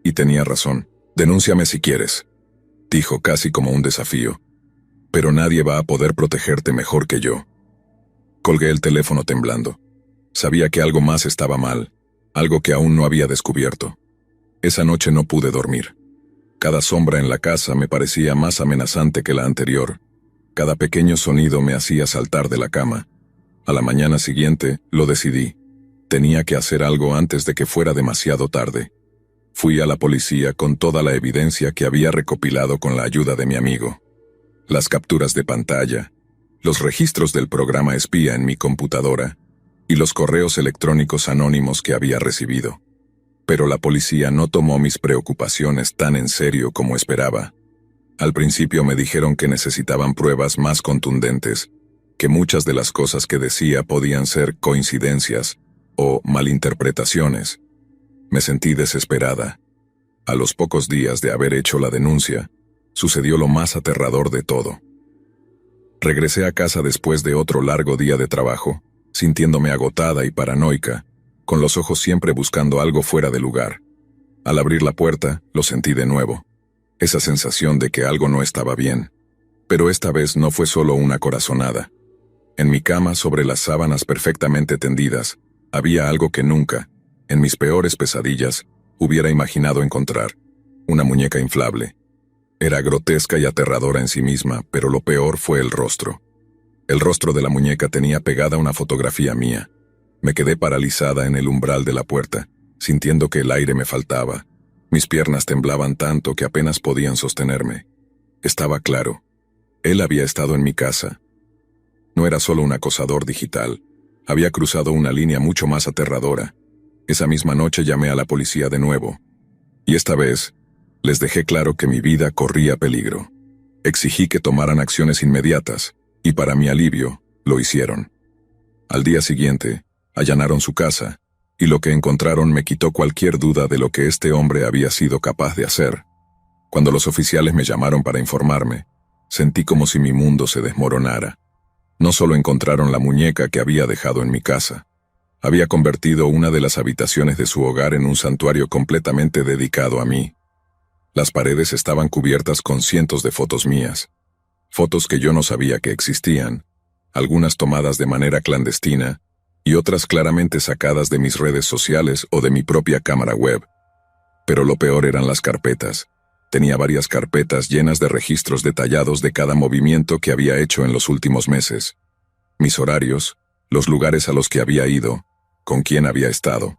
Speaker 1: Y tenía razón. Denúnciame si quieres, dijo casi como un desafío. Pero nadie va a poder protegerte mejor que yo. Colgué el teléfono temblando. Sabía que algo más estaba mal, algo que aún no había descubierto. Esa noche no pude dormir. Cada sombra en la casa me parecía más amenazante que la anterior. Cada pequeño sonido me hacía saltar de la cama. A la mañana siguiente, lo decidí. Tenía que hacer algo antes de que fuera demasiado tarde. Fui a la policía con toda la evidencia que había recopilado con la ayuda de mi amigo. Las capturas de pantalla, los registros del programa espía en mi computadora y los correos electrónicos anónimos que había recibido. Pero la policía no tomó mis preocupaciones tan en serio como esperaba. Al principio me dijeron que necesitaban pruebas más contundentes, que muchas de las cosas que decía podían ser coincidencias o malinterpretaciones. Me sentí desesperada. A los pocos días de haber hecho la denuncia, sucedió lo más aterrador de todo. Regresé a casa después de otro largo día de trabajo, sintiéndome agotada y paranoica, con los ojos siempre buscando algo fuera de lugar. Al abrir la puerta, lo sentí de nuevo. Esa sensación de que algo no estaba bien. Pero esta vez no fue solo una corazonada. En mi cama, sobre las sábanas perfectamente tendidas, había algo que nunca, en mis peores pesadillas, hubiera imaginado encontrar: una muñeca inflable. Era grotesca y aterradora en sí misma, pero lo peor fue el rostro. El rostro de la muñeca tenía pegada una fotografía mía. Me quedé paralizada en el umbral de la puerta, sintiendo que el aire me faltaba. Mis piernas temblaban tanto que apenas podían sostenerme. Estaba claro. Él había estado en mi casa. No era solo un acosador digital. Había cruzado una línea mucho más aterradora. Esa misma noche llamé a la policía de nuevo. Y esta vez, les dejé claro que mi vida corría peligro. Exigí que tomaran acciones inmediatas, y para mi alivio, lo hicieron. Al día siguiente, allanaron su casa, y lo que encontraron me quitó cualquier duda de lo que este hombre había sido capaz de hacer. Cuando los oficiales me llamaron para informarme, sentí como si mi mundo se desmoronara. No solo encontraron la muñeca que había dejado en mi casa, había convertido una de las habitaciones de su hogar en un santuario completamente dedicado a mí. Las paredes estaban cubiertas con cientos de fotos mías, fotos que yo no sabía que existían, algunas tomadas de manera clandestina y otras claramente sacadas de mis redes sociales o de mi propia cámara web. Pero lo peor eran las carpetas. Tenía varias carpetas llenas de registros detallados de cada movimiento que había hecho en los últimos meses. Mis horarios, los lugares a los que había ido, con quién había estado.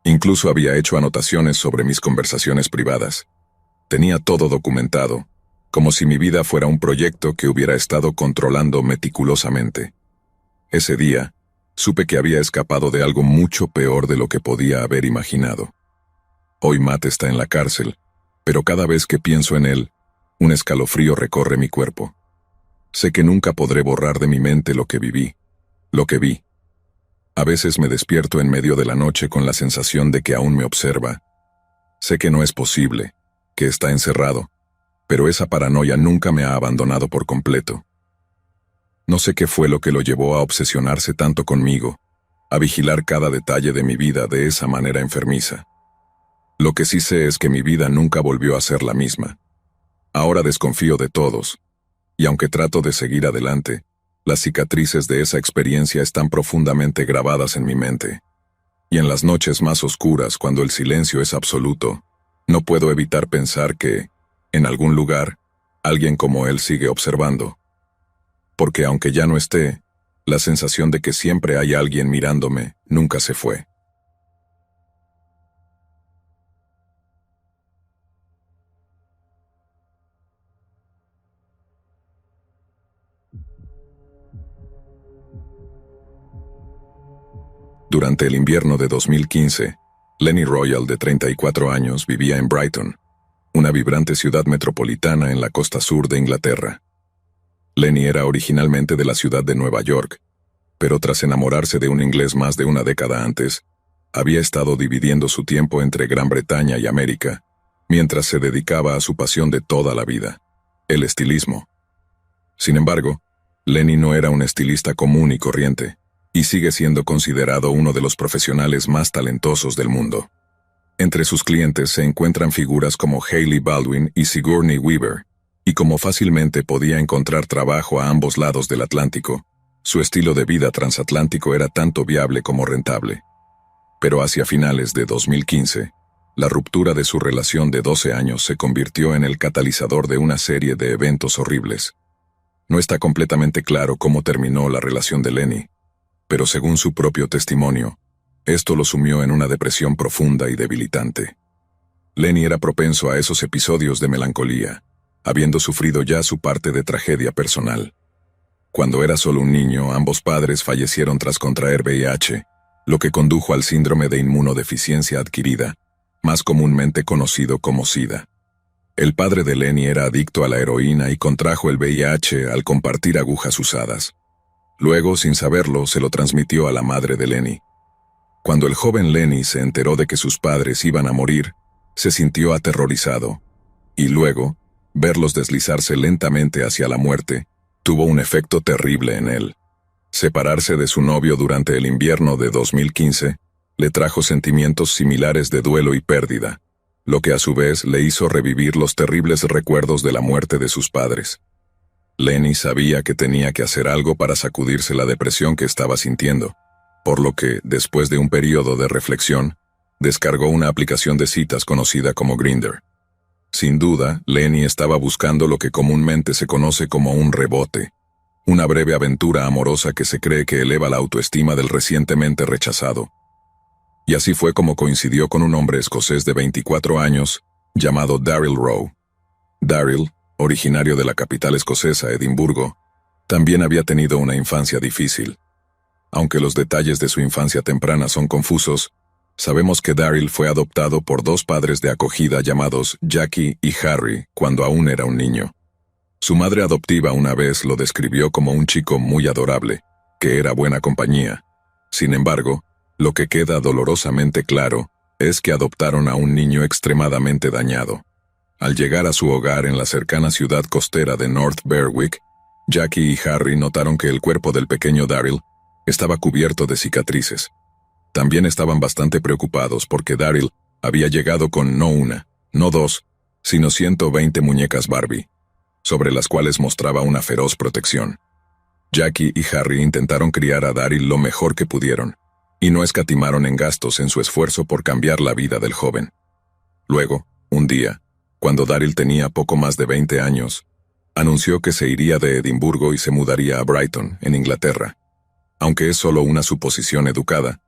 Speaker 1: Incluso había hecho anotaciones sobre mis conversaciones privadas. Tenía todo documentado, como si mi vida fuera un proyecto que hubiera estado controlando meticulosamente. Ese día, supe que había escapado de algo mucho peor de lo que podía haber imaginado. Hoy Matt está en la cárcel, pero cada vez que pienso en él, un escalofrío recorre mi cuerpo. Sé que nunca podré borrar de mi mente lo que viví, lo que vi. A veces me despierto en medio de la noche con la sensación de que aún me observa. Sé que no es posible, que está encerrado, pero esa paranoia nunca me ha abandonado por completo. No sé qué fue lo que lo llevó a obsesionarse tanto conmigo, a vigilar cada detalle de mi vida de esa manera enfermiza. Lo que sí sé es que mi vida nunca volvió a ser la misma. Ahora desconfío de todos, y aunque trato de seguir adelante, las cicatrices de esa experiencia están profundamente grabadas en mi mente. Y en las noches más oscuras, cuando el silencio es absoluto, no puedo evitar pensar que, en algún lugar, alguien como él sigue observando. Porque aunque ya no esté, la sensación de que siempre hay alguien mirándome nunca se fue. Durante el invierno de 2015, Lenny Royal, de 34 años, vivía en Brighton, una vibrante ciudad metropolitana en la costa sur de Inglaterra. Lenny era originalmente de la ciudad de Nueva York, pero tras enamorarse de un inglés más de una década antes, había estado dividiendo su tiempo entre Gran Bretaña y América, mientras se dedicaba a su pasión de toda la vida, el estilismo. Sin embargo, Lenny no era un estilista común y corriente, y sigue siendo considerado uno de los profesionales más talentosos del mundo. Entre sus clientes se encuentran figuras como Hailey Baldwin y Sigourney Weaver, y como fácilmente podía encontrar trabajo a ambos lados del Atlántico, su estilo de vida transatlántico era tanto viable como rentable. Pero hacia finales de 2015, la ruptura de su relación de 12 años se convirtió en el catalizador de una serie de eventos horribles. No está completamente claro cómo terminó la relación de Lenny, pero según su propio testimonio, esto lo sumió en una depresión profunda y debilitante. Lenny era propenso a esos episodios de melancolía, habiendo sufrido ya su parte de tragedia personal. Cuando era solo un niño, ambos padres fallecieron tras contraer VIH, lo que condujo al síndrome de inmunodeficiencia adquirida, más comúnmente conocido como SIDA. El padre de Lenny era adicto a la heroína y contrajo el VIH al compartir agujas usadas. Luego, sin saberlo, se lo transmitió a la madre de Lenny. Cuando el joven Lenny se enteró de que sus padres iban a morir, se sintió aterrorizado, y luego, verlos deslizarse lentamente hacia la muerte, tuvo un efecto terrible en él. Separarse de su novio durante el invierno de 2015 le trajo sentimientos similares de duelo y pérdida, lo que a su vez le hizo revivir los terribles recuerdos de la muerte de sus padres. Lenny sabía que tenía que hacer algo para sacudirse la depresión que estaba sintiendo, por lo que, después de un periodo de reflexión, descargó una aplicación de citas conocida como Grindr. Sin duda, Lenny estaba buscando lo que comúnmente se conoce como un rebote, una breve aventura amorosa que se cree que eleva la autoestima del recientemente rechazado. Y así fue como coincidió con un hombre escocés de 24 años, llamado Daryl Rowe. Daryl, originario de la capital escocesa, Edimburgo, también había tenido una infancia difícil. Aunque los detalles de su infancia temprana son confusos, sabemos que Daryl fue adoptado por dos padres de acogida llamados Jackie y Harry cuando aún era un niño. Su madre adoptiva una vez lo describió como un chico muy adorable, que era buena compañía. Sin embargo, lo que queda dolorosamente claro es que adoptaron a un niño extremadamente dañado. Al llegar a su hogar en la cercana ciudad costera de North Berwick, Jackie y Harry notaron que el cuerpo del pequeño Daryl estaba cubierto de cicatrices. También estaban bastante preocupados porque Daryl había llegado con no una, no dos, sino 120 muñecas Barbie, sobre las cuales mostraba una feroz protección. Jackie y Harry intentaron criar a Daryl lo mejor que pudieron, y no escatimaron en gastos en su esfuerzo por cambiar la vida del joven. Luego, un día, cuando Daryl tenía poco más de 20 años, anunció que se iría de Edimburgo y se mudaría a Brighton, en Inglaterra. Aunque es solo una suposición educada,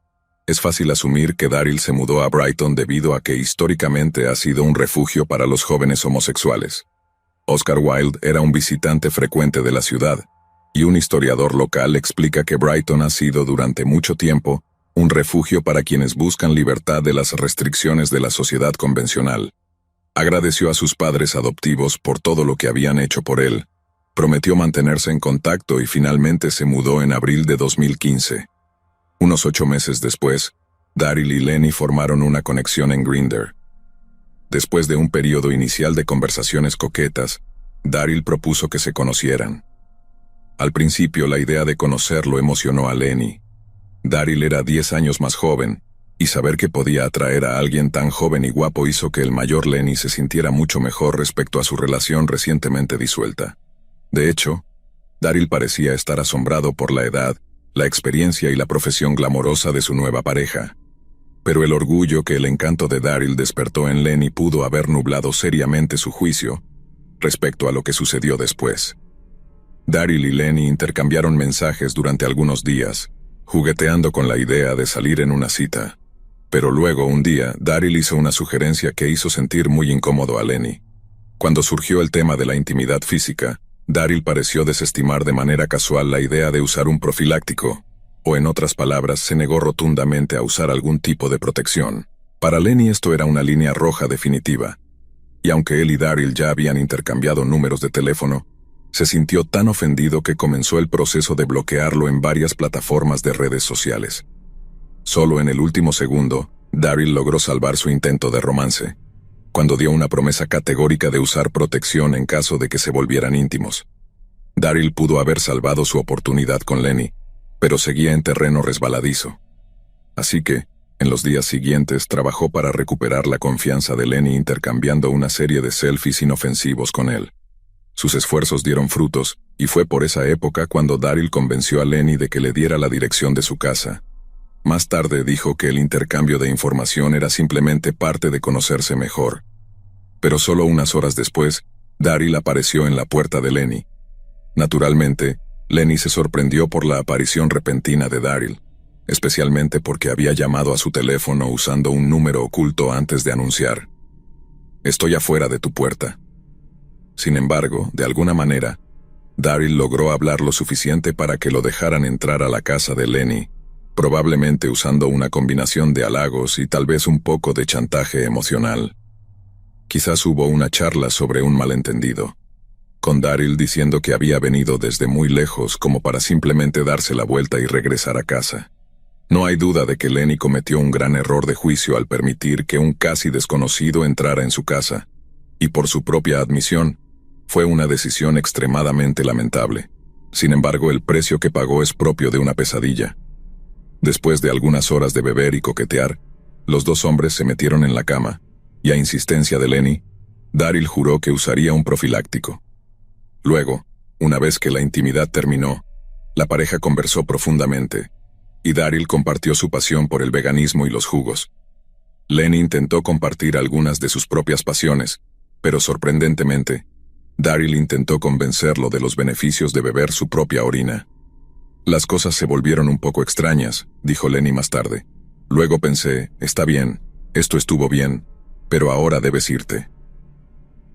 Speaker 1: es fácil asumir que Daryl se mudó a Brighton debido a que históricamente ha sido un refugio para los jóvenes homosexuales. Oscar Wilde era un visitante frecuente de la ciudad, y un historiador local explica que Brighton ha sido durante mucho tiempo un refugio para quienes buscan libertad de las restricciones de la sociedad convencional. Agradeció a sus padres adoptivos por todo lo que habían hecho por él, prometió mantenerse en contacto y finalmente se mudó en abril de 2015. Unos 8 meses después, Daryl y Lenny formaron una conexión en Grindr. Después de un periodo inicial de conversaciones coquetas, Daryl propuso que se conocieran. Al principio la idea de conocerlo emocionó a Lenny. Daryl era 10 años más joven, y saber que podía atraer a alguien tan joven y guapo hizo que el mayor Lenny se sintiera mucho mejor respecto a su relación recientemente disuelta. De hecho, Daryl parecía estar asombrado por la edad, la experiencia y la profesión glamorosa de su nueva pareja. Pero el orgullo que el encanto de Daryl despertó en Lenny pudo haber nublado seriamente su juicio respecto a lo que sucedió después. Daryl y Lenny intercambiaron mensajes durante algunos días, jugueteando con la idea de salir en una cita. Pero luego, un día, Daryl hizo una sugerencia que hizo sentir muy incómodo a Lenny. Cuando surgió el tema de la intimidad física, Daryl pareció desestimar de manera casual la idea de usar un profiláctico, o en otras palabras, se negó rotundamente a usar algún tipo de protección. Para Lenny esto era una línea roja definitiva, y aunque él y Daryl ya habían intercambiado números de teléfono, se sintió tan ofendido que comenzó el proceso de bloquearlo en varias plataformas de redes sociales. Solo en el último segundo, Daryl logró salvar su intento de romance, cuando dio una promesa categórica de usar protección en caso de que se volvieran íntimos. Daryl pudo haber salvado su oportunidad con Lenny, pero seguía en terreno resbaladizo. Así que, en los días siguientes, trabajó para recuperar la confianza de Lenny intercambiando una serie de selfies inofensivos con él. Sus esfuerzos dieron frutos, y fue por esa época cuando Daryl convenció a Lenny de que le diera la dirección de su casa. Más tarde dijo que el intercambio de información era simplemente parte de conocerse mejor. Pero solo unas horas después, Daryl apareció en la puerta de Lenny. Naturalmente, Lenny se sorprendió por la aparición repentina de Daryl, especialmente porque había llamado a su teléfono usando un número oculto antes de anunciar: «Estoy afuera de tu puerta». Sin embargo, de alguna manera, Daryl logró hablar lo suficiente para que lo dejaran entrar a la casa de Lenny, probablemente usando una combinación de halagos y tal vez un poco de chantaje emocional. Quizás hubo una charla sobre un malentendido, con Daryl diciendo que había venido desde muy lejos como para simplemente darse la vuelta y regresar a casa. No hay duda de que Lenny cometió un gran error de juicio al permitir que un casi desconocido entrara en su casa, y por su propia admisión, fue una decisión extremadamente lamentable. Sin embargo, el precio que pagó es propio de una pesadilla. Después de algunas horas de beber y coquetear, los dos hombres se metieron en la cama, y a insistencia de Lenny, Daryl juró que usaría un profiláctico. Luego, una vez que la intimidad terminó, la pareja conversó profundamente, y Daryl compartió su pasión por el veganismo y los jugos. Lenny intentó compartir algunas de sus propias pasiones, pero sorprendentemente, Daryl intentó convencerlo de los beneficios de beber su propia orina. «Las cosas se volvieron un poco extrañas», dijo Lenny más tarde. «Luego pensé, está bien, esto estuvo bien, pero ahora debes irte».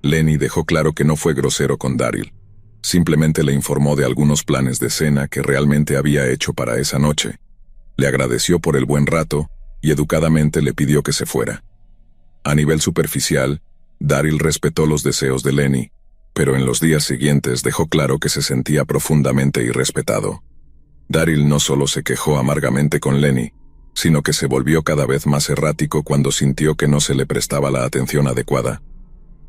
Speaker 1: Lenny dejó claro que no fue grosero con Daryl. Simplemente le informó de algunos planes de cena que realmente había hecho para esa noche. Le agradeció por el buen rato y educadamente le pidió que se fuera. A nivel superficial, Daryl respetó los deseos de Lenny, pero en los días siguientes dejó claro que se sentía profundamente irrespetado. Daryl no solo se quejó amargamente con Lenny, sino que se volvió cada vez más errático cuando sintió que no se le prestaba la atención adecuada.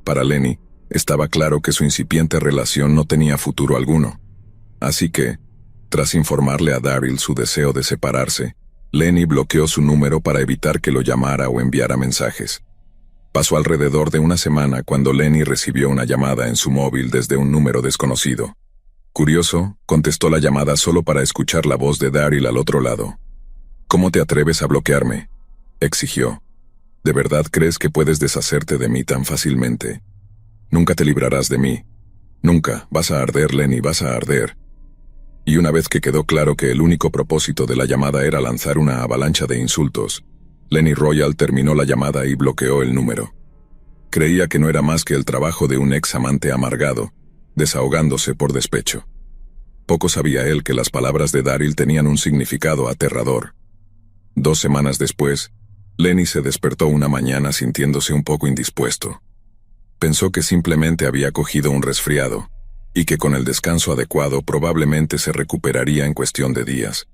Speaker 1: Para Lenny, estaba claro que su incipiente relación no tenía futuro alguno. Así que, tras informarle a Daryl su deseo de separarse, Lenny bloqueó su número para evitar que lo llamara o enviara mensajes. Pasó alrededor de una semana cuando Lenny recibió una llamada en su móvil desde un número desconocido. Curioso, contestó la llamada solo para escuchar la voz de Daryl al otro lado. «¿Cómo te atreves a bloquearme?», exigió. «¿De verdad crees que puedes deshacerte de mí tan fácilmente? Nunca te librarás de mí. Nunca, vas a arder, Lenny, vas a arder». Y una vez que quedó claro que el único propósito de la llamada era lanzar una avalancha de insultos, Lenny Royal terminó la llamada y bloqueó el número. Creía que no era más que el trabajo de un ex amante amargado, desahogándose por despecho. Poco sabía él que las palabras de Daryl tenían un significado aterrador. 2 semanas después, Lenny se despertó una mañana sintiéndose un poco indispuesto. Pensó que simplemente había cogido un resfriado, y que con el descanso adecuado probablemente se recuperaría en cuestión de días.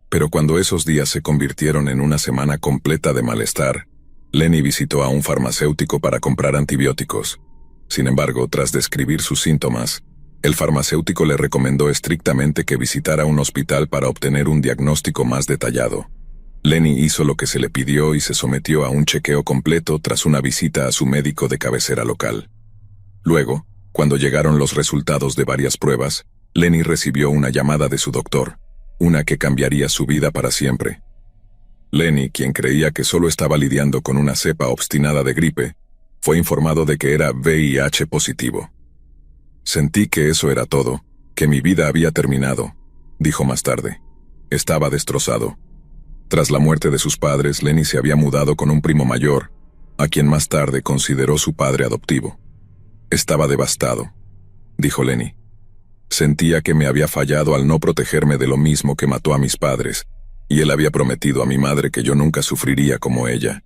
Speaker 1: Pero cuando esos días se convirtieron en una semana completa de malestar, Lenny visitó a un farmacéutico para comprar antibióticos. Sin embargo, tras describir sus síntomas, El farmacéutico le recomendó estrictamente que visitara un hospital para obtener un diagnóstico más detallado. Lenny hizo lo que se le pidió y se sometió a un chequeo completo tras una visita a su médico de cabecera local. Luego, cuando llegaron los resultados de varias pruebas, Lenny recibió una llamada de su doctor, una que cambiaría su vida para siempre. Lenny, quien creía que solo estaba lidiando con una cepa obstinada de gripe, fue informado de que era VIH positivo. Sentí que eso era todo, que mi vida había terminado, dijo más tarde. Estaba destrozado. Tras la muerte de sus padres, Lenny se había mudado con un primo mayor, a quien más tarde consideró su padre adoptivo. Estaba devastado, dijo Lenny. Sentía que me había fallado al no protegerme de lo mismo que mató a mis padres, y él había prometido a mi madre que yo nunca sufriría como ella.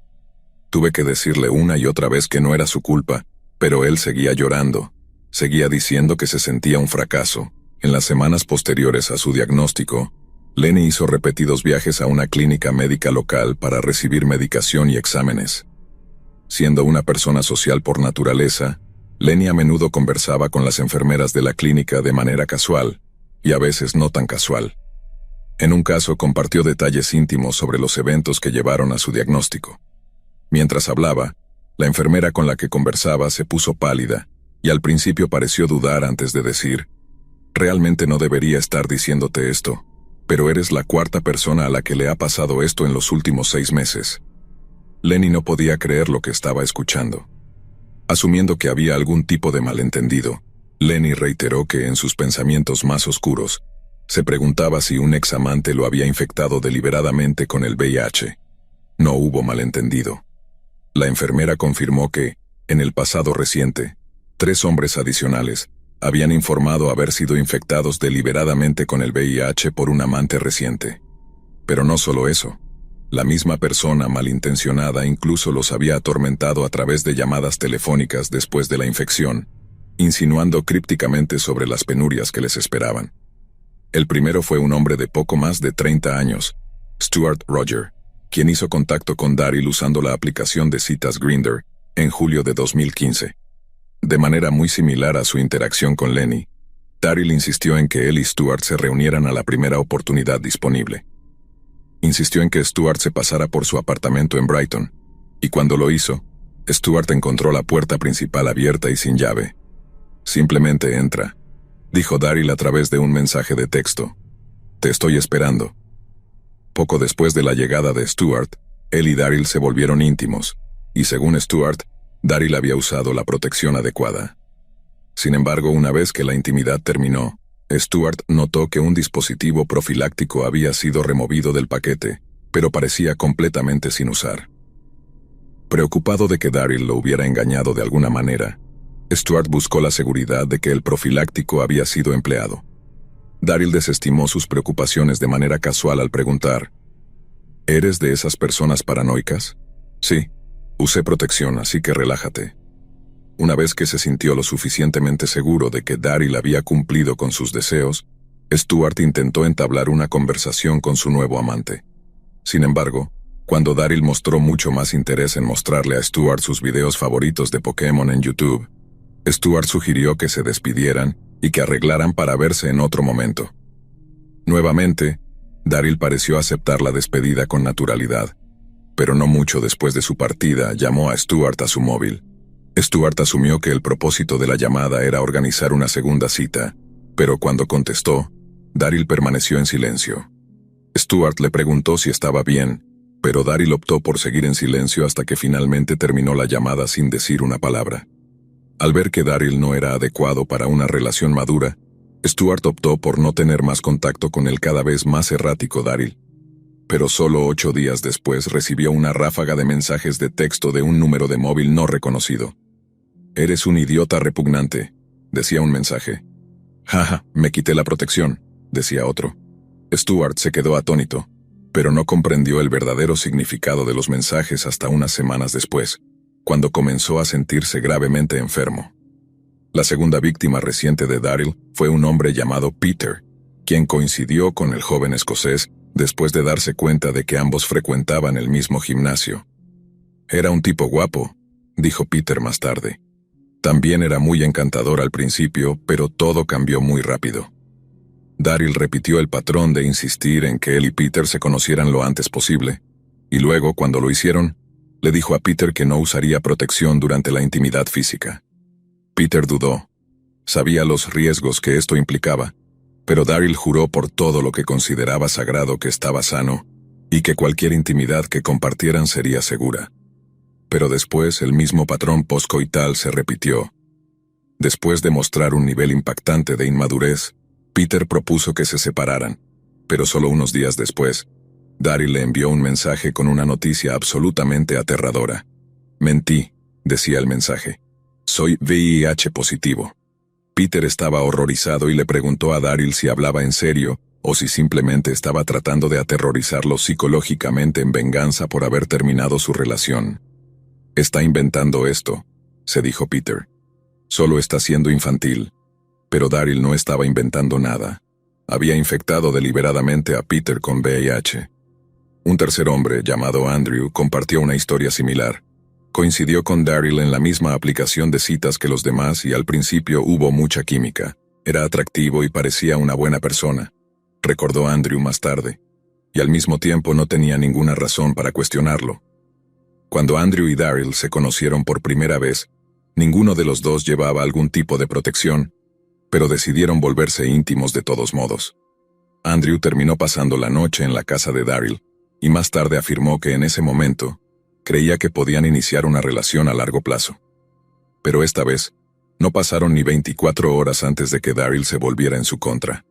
Speaker 1: Tuve que decirle una y otra vez que no era su culpa, pero él seguía llorando, seguía diciendo que se sentía un fracaso. En las semanas posteriores a su diagnóstico, Lenny hizo repetidos viajes a una clínica médica local para recibir medicación y exámenes. Siendo una persona social por naturaleza, Lenny a menudo conversaba con las enfermeras de la clínica de manera casual, y a veces no tan casual. En un caso compartió detalles íntimos sobre los eventos que llevaron a su diagnóstico. Mientras hablaba, la enfermera con la que conversaba se puso pálida, y al principio pareció dudar antes de decir: «Realmente no debería estar diciéndote esto, pero eres la cuarta persona a la que le ha pasado esto en los últimos 6 meses». Lenny no podía creer lo que estaba escuchando. Asumiendo que había algún tipo de malentendido, Lenny reiteró que en sus pensamientos más oscuros, se preguntaba si un examante lo había infectado deliberadamente con el VIH. No hubo malentendido. La enfermera confirmó que, en el pasado reciente, 3 hombres adicionales habían informado haber sido infectados deliberadamente con el VIH por un amante reciente. Pero no solo eso. La misma persona malintencionada incluso los había atormentado a través de llamadas telefónicas después de la infección, insinuando crípticamente sobre las penurias que les esperaban. El primero fue un hombre de poco más de 30 años, Stuart Roger, quien hizo contacto con Daryl usando la aplicación de citas Grindr en julio de 2015. De manera muy similar a su interacción con Lenny, Daryl insistió en que él y Stuart se reunieran a la primera oportunidad disponible. Insistió en que Stuart se pasara por su apartamento en Brighton, y cuando lo hizo, Stuart encontró la puerta principal abierta y sin llave. «Simplemente entra», dijo Daryl a través de un mensaje de texto. «Te estoy esperando». Poco después de la llegada de Stuart, él y Daryl se volvieron íntimos, y según Stuart, Daryl había usado la protección adecuada. Sin embargo, una vez que la intimidad terminó, Stuart notó que un dispositivo profiláctico había sido removido del paquete, pero parecía completamente sin usar. Preocupado de que Daryl lo hubiera engañado de alguna manera, Stuart buscó la seguridad de que el profiláctico había sido empleado. Daryl desestimó sus preocupaciones de manera casual al preguntar: «¿Eres de esas personas paranoicas?» «Sí, usé protección, así que relájate». Una vez que se sintió lo suficientemente seguro de que Daryl había cumplido con sus deseos, Stuart intentó entablar una conversación con su nuevo amante. Sin embargo, cuando Daryl mostró mucho más interés en mostrarle a Stuart sus videos favoritos de Pokémon en YouTube, Stuart sugirió que se despidieran y que arreglaran para verse en otro momento. Nuevamente, Daryl pareció aceptar la despedida con naturalidad, pero no mucho después de su partida llamó a Stuart a su móvil. Stuart asumió que el propósito de la llamada era organizar una segunda cita, pero cuando contestó, Daryl permaneció en silencio. Stuart le preguntó si estaba bien, pero Daryl optó por seguir en silencio hasta que finalmente terminó la llamada sin decir una palabra. Al ver que Daryl no era adecuado para una relación madura, Stuart optó por no tener más contacto con el cada vez más errático Daryl. Pero solo 8 días después recibió una ráfaga de mensajes de texto de un número de móvil no reconocido. «Eres un idiota repugnante», decía un mensaje. «Jaja, me quité la protección», decía otro. Stuart se quedó atónito, pero no comprendió el verdadero significado de los mensajes hasta unas semanas después, cuando comenzó a sentirse gravemente enfermo. La segunda víctima reciente de Daryl fue un hombre llamado Peter, quien coincidió con el joven escocés después de darse cuenta de que ambos frecuentaban el mismo gimnasio. «Era un tipo guapo», dijo Peter más tarde. También era muy encantador al principio, pero todo cambió muy rápido. Daryl repitió el patrón de insistir en que él y Peter se conocieran lo antes posible, y luego, cuando lo hicieron, le dijo a Peter que no usaría protección durante la intimidad física. Peter dudó. Sabía los riesgos que esto implicaba, pero Daryl juró por todo lo que consideraba sagrado que estaba sano, y que cualquier intimidad que compartieran sería segura. Pero después el mismo patrón postcoital se repitió. Después de mostrar un nivel impactante de inmadurez, Peter propuso que se separaran, pero solo unos días después, Daryl le envió un mensaje con una noticia absolutamente aterradora. «Mentí», decía el mensaje. «Soy VIH positivo». Peter estaba horrorizado y le preguntó a Daryl si hablaba en serio o si simplemente estaba tratando de aterrorizarlo psicológicamente en venganza por haber terminado su relación. «Está inventando esto», se dijo Peter. «Solo está siendo infantil». Pero Daryl no estaba inventando nada. Había infectado deliberadamente a Peter con VIH. Un tercer hombre, llamado Andrew, compartió una historia similar. Coincidió con Daryl en la misma aplicación de citas que los demás y al principio hubo mucha química. Era atractivo y parecía una buena persona, recordó Andrew más tarde, y al mismo tiempo no tenía ninguna razón para cuestionarlo. Cuando Andrew y Daryl se conocieron por primera vez, ninguno de los dos llevaba algún tipo de protección, pero decidieron volverse íntimos de todos modos. Andrew terminó pasando la noche en la casa de Daryl, y más tarde afirmó que en ese momento, creía que podían iniciar una relación a largo plazo. Pero esta vez, no pasaron ni 24 horas antes de que Daryl se volviera en su contra.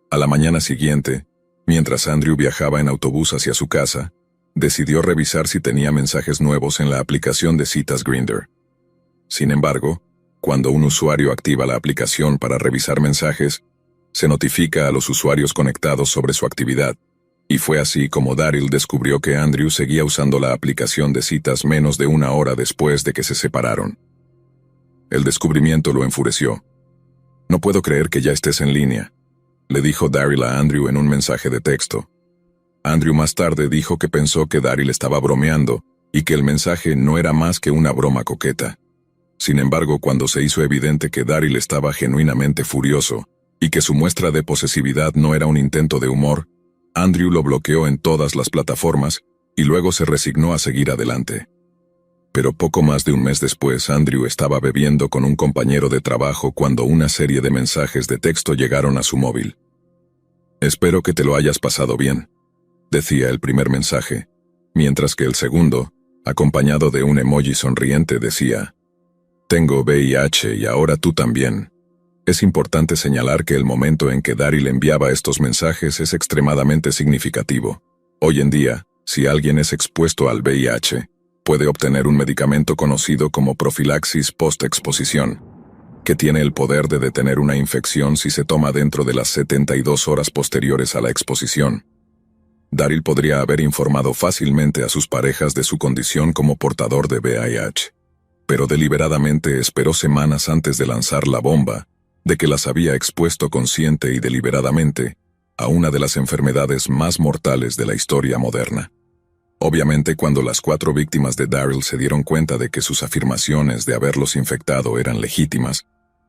Speaker 1: A la mañana siguiente, mientras Andrew viajaba en autobús hacia su casa, decidió revisar si tenía mensajes nuevos en la aplicación de citas Grindr. Sin embargo, cuando un usuario activa la aplicación para revisar mensajes, se notifica a los usuarios conectados sobre su actividad, y fue así como Daryl descubrió que Andrew seguía usando la aplicación de citas menos de una hora después de que se separaron. El descubrimiento lo enfureció. «No puedo creer que ya estés en línea», le dijo Daryl a Andrew en un mensaje de texto. Andrew más tarde dijo que pensó que Daryl estaba bromeando y que el mensaje no era más que una broma coqueta. Sin embargo, cuando se hizo evidente que Daryl estaba genuinamente furioso y que su muestra de posesividad no era un intento de humor, Andrew lo bloqueó en todas las plataformas y luego se resignó a seguir adelante. Pero poco más de un mes después, Andrew estaba bebiendo con un compañero de trabajo cuando una serie de mensajes de texto llegaron a su móvil. «Espero que te lo hayas pasado bien», decía el primer mensaje, mientras que el segundo, acompañado de un emoji sonriente, decía: «Tengo VIH y ahora tú también». Es importante señalar que el momento en que Daryl enviaba estos mensajes es extremadamente significativo. Hoy en día, si alguien es expuesto al VIH, puede obtener un medicamento conocido como profilaxis post-exposición, que tiene el poder de detener una infección si se toma dentro de las 72 horas posteriores a la exposición. Daryl podría haber informado fácilmente a sus parejas de su condición como portador de VIH, pero deliberadamente esperó semanas antes de lanzar la bomba, de que las había expuesto consciente y deliberadamente a una de las enfermedades más mortales de la historia moderna. Obviamente, cuando las 4 víctimas de Daryl se dieron cuenta de que sus afirmaciones de haberlos infectado eran legítimas,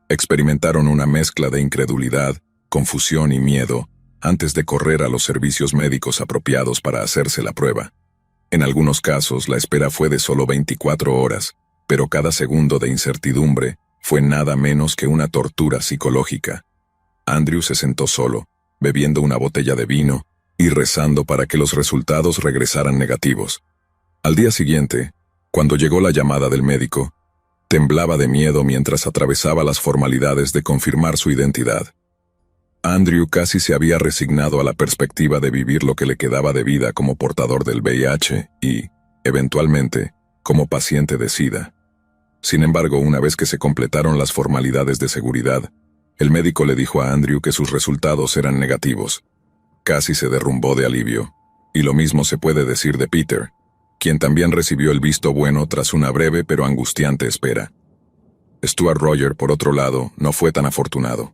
Speaker 1: experimentaron una mezcla de incredulidad, confusión y miedo antes de correr a los servicios médicos apropiados para hacerse la prueba. En algunos casos, la espera fue de solo 24 horas, pero cada segundo de incertidumbre fue nada menos que una tortura psicológica. Andrew se sentó solo, bebiendo una botella de vino y rezando para que los resultados regresaran negativos. Al día siguiente, cuando llegó la llamada del médico, temblaba de miedo mientras atravesaba las formalidades de confirmar su identidad. Andrew casi se había resignado a la perspectiva de vivir lo que le quedaba de vida como portador del VIH y, eventualmente, como paciente de SIDA. Sin embargo, una vez que se completaron las formalidades de seguridad, el médico le dijo a Andrew que sus resultados eran negativos. Casi se derrumbó de alivio, y lo mismo se puede decir de Peter, quien también recibió el visto bueno tras una breve pero angustiante espera. Stuart Roger, por otro lado, no fue tan afortunado.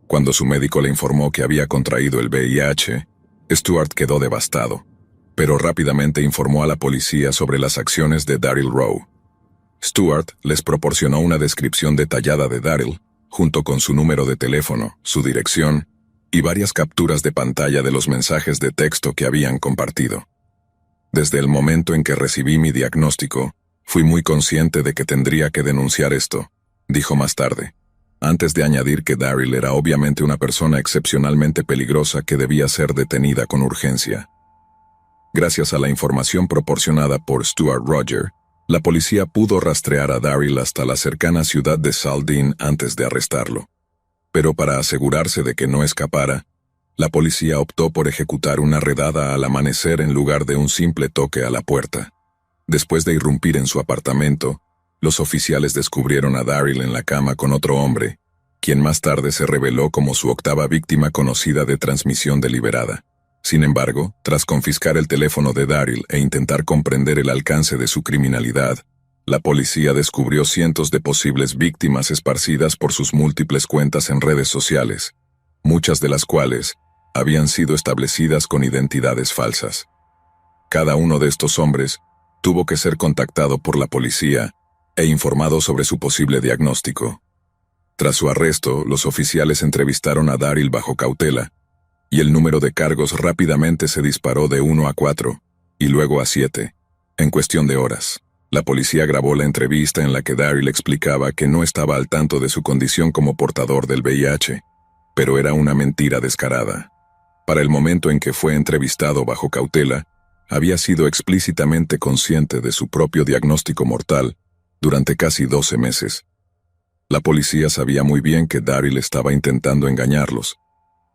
Speaker 1: Cuando su médico le informó que había contraído el VIH, Stuart quedó devastado, pero rápidamente informó a la policía sobre las acciones de Daryl Rowe. Stuart les proporcionó una descripción detallada de Daryl, junto con su número de teléfono, su dirección y varias capturas de pantalla de los mensajes de texto que habían compartido. Desde el momento en que recibí mi diagnóstico, fui muy consciente de que tendría que denunciar esto, dijo más tarde, antes de añadir que Daryl era obviamente una persona excepcionalmente peligrosa que debía ser detenida con urgencia. Gracias a la información proporcionada por Stuart Roger, la policía pudo rastrear a Daryl hasta la cercana ciudad de Saldin antes de arrestarlo. Pero para asegurarse de que no escapara, la policía optó por ejecutar una redada al amanecer en lugar de un simple toque a la puerta. Después de irrumpir en su apartamento, los oficiales descubrieron a Daryl en la cama con otro hombre, quien más tarde se reveló como su octava víctima conocida de transmisión deliberada. Sin embargo, tras confiscar el teléfono de Daryl e intentar comprender el alcance de su criminalidad, la policía descubrió cientos de posibles víctimas esparcidas por sus múltiples cuentas en redes sociales, muchas de las cuales habían sido establecidas con identidades falsas. Cada uno de estos hombres tuvo que ser contactado por la policía e informado sobre su posible diagnóstico. Tras su arresto, los oficiales entrevistaron a Daryl bajo cautela, y el número de cargos rápidamente se disparó de 1 a 4, y luego a 7, en cuestión de horas. La policía grabó la entrevista en la que Daryl explicaba que no estaba al tanto de su condición como portador del VIH, pero era una mentira descarada. Para el momento en que fue entrevistado bajo cautela, había sido explícitamente consciente de su propio diagnóstico mortal durante casi 12 meses. La policía sabía muy bien que Daryl estaba intentando engañarlos,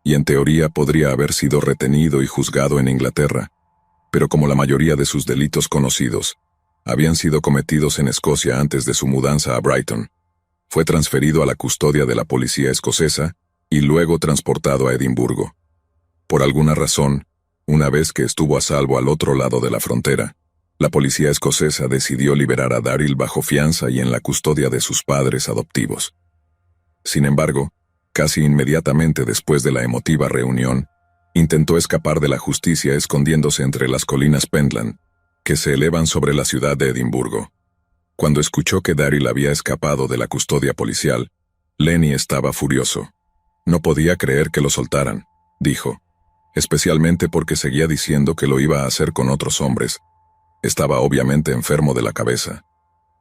Speaker 1: y en teoría podría haber sido retenido y juzgado en Inglaterra, pero como la mayoría de sus delitos conocidos habían sido cometidos en Escocia antes de su mudanza a Brighton, fue transferido a la custodia de la policía escocesa y luego transportado a Edimburgo. Por alguna razón, una vez que estuvo a salvo al otro lado de la frontera, la policía escocesa decidió liberar a Daryl bajo fianza y en la custodia de sus padres adoptivos. Sin embargo, casi inmediatamente después de la emotiva reunión, intentó escapar de la justicia escondiéndose entre las colinas Pentland, que se elevan sobre la ciudad de Edimburgo. Cuando escuchó que Daryl había escapado de la custodia policial, Lenny estaba furioso. No podía creer que lo soltaran, dijo, especialmente porque seguía diciendo que lo iba a hacer con otros hombres. Estaba obviamente enfermo de la cabeza.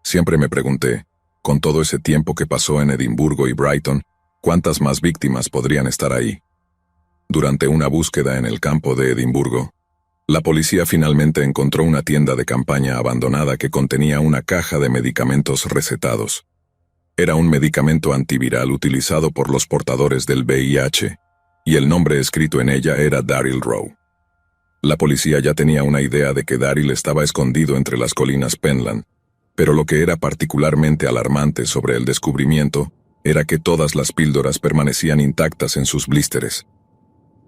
Speaker 1: Siempre me pregunté, con todo ese tiempo que pasó en Edimburgo y Brighton, ¿cuántas más víctimas podrían estar ahí? Durante una búsqueda en el campo de Edimburgo, la policía finalmente encontró una tienda de campaña abandonada que contenía una caja de medicamentos recetados. Era un medicamento antiviral utilizado por los portadores del VIH, y el nombre escrito en ella era Daryl Rowe. La policía ya tenía una idea de que Daryl estaba escondido entre las colinas Pentland, pero lo que era particularmente alarmante sobre el descubrimiento era que todas las píldoras permanecían intactas en sus blísteres.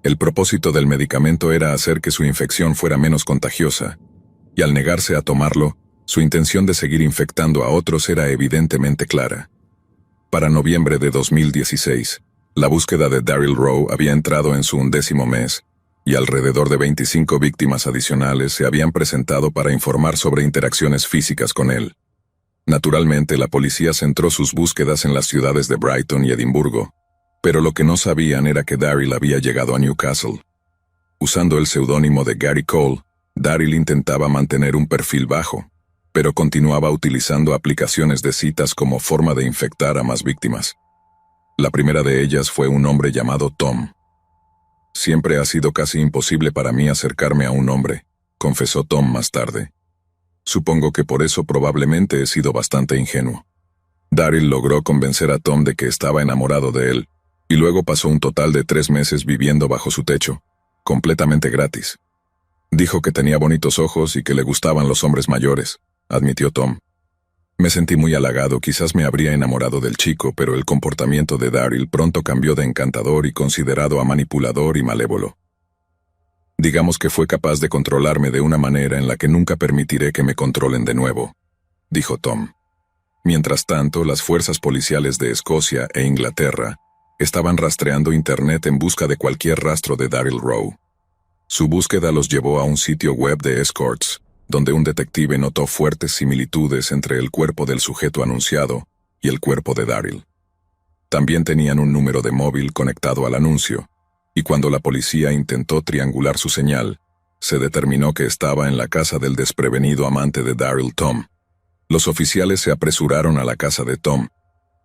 Speaker 1: El propósito del medicamento era hacer que su infección fuera menos contagiosa, y al negarse a tomarlo, su intención de seguir infectando a otros era evidentemente clara. Para noviembre de 2016, la búsqueda de Daryl Rowe había entrado en su 11º mes, y alrededor de 25 víctimas adicionales se habían presentado para informar sobre interacciones físicas con él. Naturalmente, la policía centró sus búsquedas en las ciudades de Brighton y Edimburgo, pero lo que no sabían era que Daryl había llegado a Newcastle. Usando el seudónimo de Gary Cole, Daryl intentaba mantener un perfil bajo, pero continuaba utilizando aplicaciones de citas como forma de infectar a más víctimas. La primera de ellas fue un hombre llamado Tom. Siempre ha sido casi imposible para mí acercarme a un hombre, confesó Tom más tarde. Supongo que por eso probablemente he sido bastante ingenuo. Daryl logró convencer a Tom de que estaba enamorado de él, y luego pasó un total de 3 meses viviendo bajo su techo, completamente gratis. Dijo que tenía bonitos ojos y que le gustaban los hombres mayores, admitió Tom. Me sentí muy halagado, quizás me habría enamorado del chico, pero el comportamiento de Daryl pronto cambió de encantador y considerado a manipulador y malévolo. Digamos que fue capaz de controlarme de una manera en la que nunca permitiré que me controlen de nuevo, dijo Tom. Mientras tanto, las fuerzas policiales de Escocia e Inglaterra estaban rastreando Internet en busca de cualquier rastro de Daryl Rowe. Su búsqueda los llevó a un sitio web de escorts, donde un detective notó fuertes similitudes entre el cuerpo del sujeto anunciado y el cuerpo de Daryl. También tenían un número de móvil conectado al anuncio, y cuando la policía intentó triangular su señal, se determinó que estaba en la casa del desprevenido amante de Daryl, Tom. Los oficiales se apresuraron a la casa de Tom,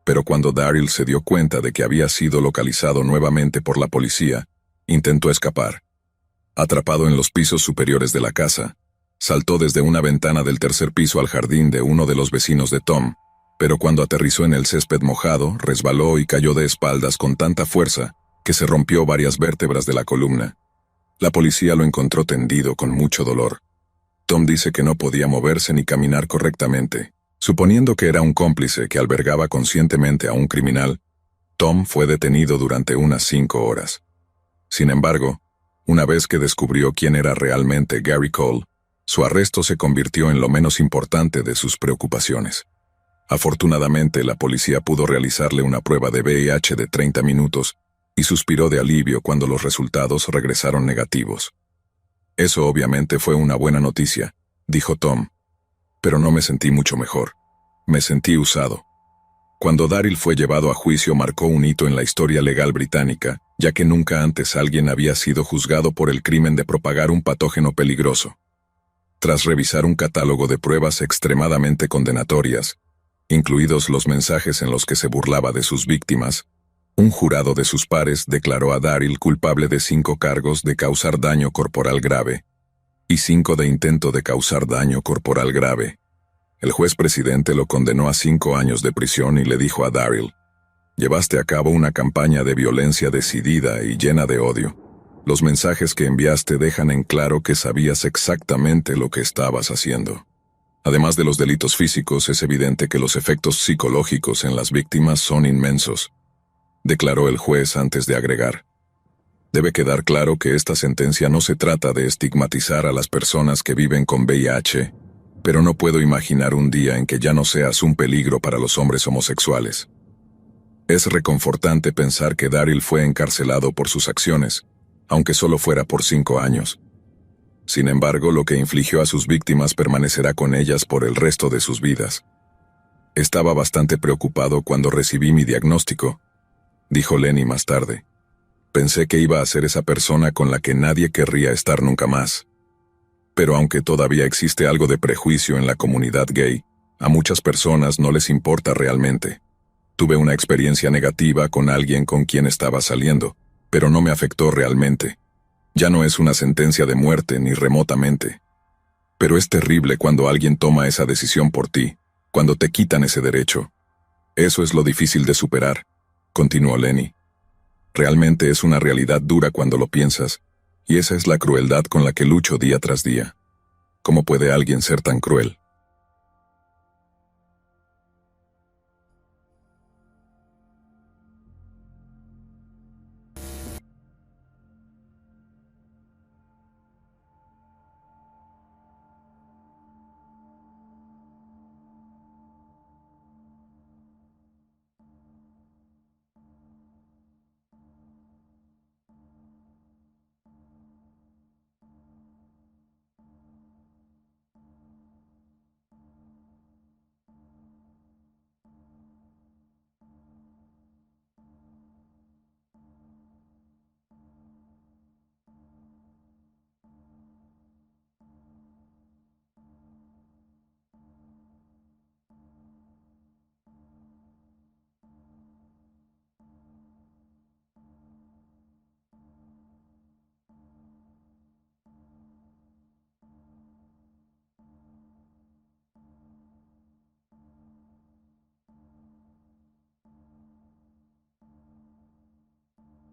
Speaker 1: pero cuando Daryl se dio cuenta de que había sido localizado nuevamente por la policía, intentó escapar. Atrapado en los pisos superiores de la casa, saltó desde una ventana del tercer piso al jardín de uno de los vecinos de Tom, pero cuando aterrizó en el césped mojado, resbaló y cayó de espaldas con tanta fuerza que se rompió varias vértebras de la columna. La policía lo encontró tendido con mucho dolor. Tom dice que no podía moverse ni caminar correctamente. Suponiendo que era un cómplice que albergaba conscientemente a un criminal, Tom fue detenido durante unas 5 horas. Sin embargo, una vez que descubrió quién era realmente Gary Cole, su arresto se convirtió en lo menos importante de sus preocupaciones. Afortunadamente, la policía pudo realizarle una prueba de VIH de 30 minutos y suspiró de alivio cuando los resultados regresaron negativos. Eso obviamente fue una buena noticia, dijo Tom. Pero no me sentí mucho mejor. Me sentí usado. Cuando Daryl fue llevado a juicio marcó un hito en la historia legal británica, ya que nunca antes alguien había sido juzgado por el crimen de propagar un patógeno peligroso. Tras revisar un catálogo de pruebas extremadamente condenatorias, incluidos los mensajes en los que se burlaba de sus víctimas, un jurado de sus pares declaró a Daryl culpable de 5 cargos de causar daño corporal grave y 5 de intento de causar daño corporal grave. El juez presidente lo condenó a 5 años de prisión y le dijo a Daryl: «Llevaste a cabo una campaña de violencia decidida y llena de odio. Los mensajes que enviaste dejan en claro que sabías exactamente lo que estabas haciendo. Además de los delitos físicos, es evidente que los efectos psicológicos en las víctimas son inmensos», declaró el juez antes de agregar: «Debe quedar claro que esta sentencia no se trata de estigmatizar a las personas que viven con VIH, pero no puedo imaginar un día en que ya no seas un peligro para los hombres homosexuales». Es reconfortante pensar que Daryl fue encarcelado por sus acciones, aunque solo fuera por 5 años. Sin embargo, lo que infligió a sus víctimas permanecerá con ellas por el resto de sus vidas. «Estaba bastante preocupado cuando recibí mi diagnóstico», dijo Lenny más tarde. «Pensé que iba a ser esa persona con la que nadie querría estar nunca más. Pero aunque todavía existe algo de prejuicio en la comunidad gay, a muchas personas no les importa realmente. Tuve una experiencia negativa con alguien con quien estaba saliendo, pero no me afectó realmente. Ya no es una sentencia de muerte ni remotamente. Pero es terrible cuando alguien toma esa decisión por ti, cuando te quitan ese derecho. Eso es lo difícil de superar», continuó Lenny. «Realmente es una realidad dura cuando lo piensas, y esa es la crueldad con la que lucho día tras día. ¿Cómo puede alguien ser tan cruel?».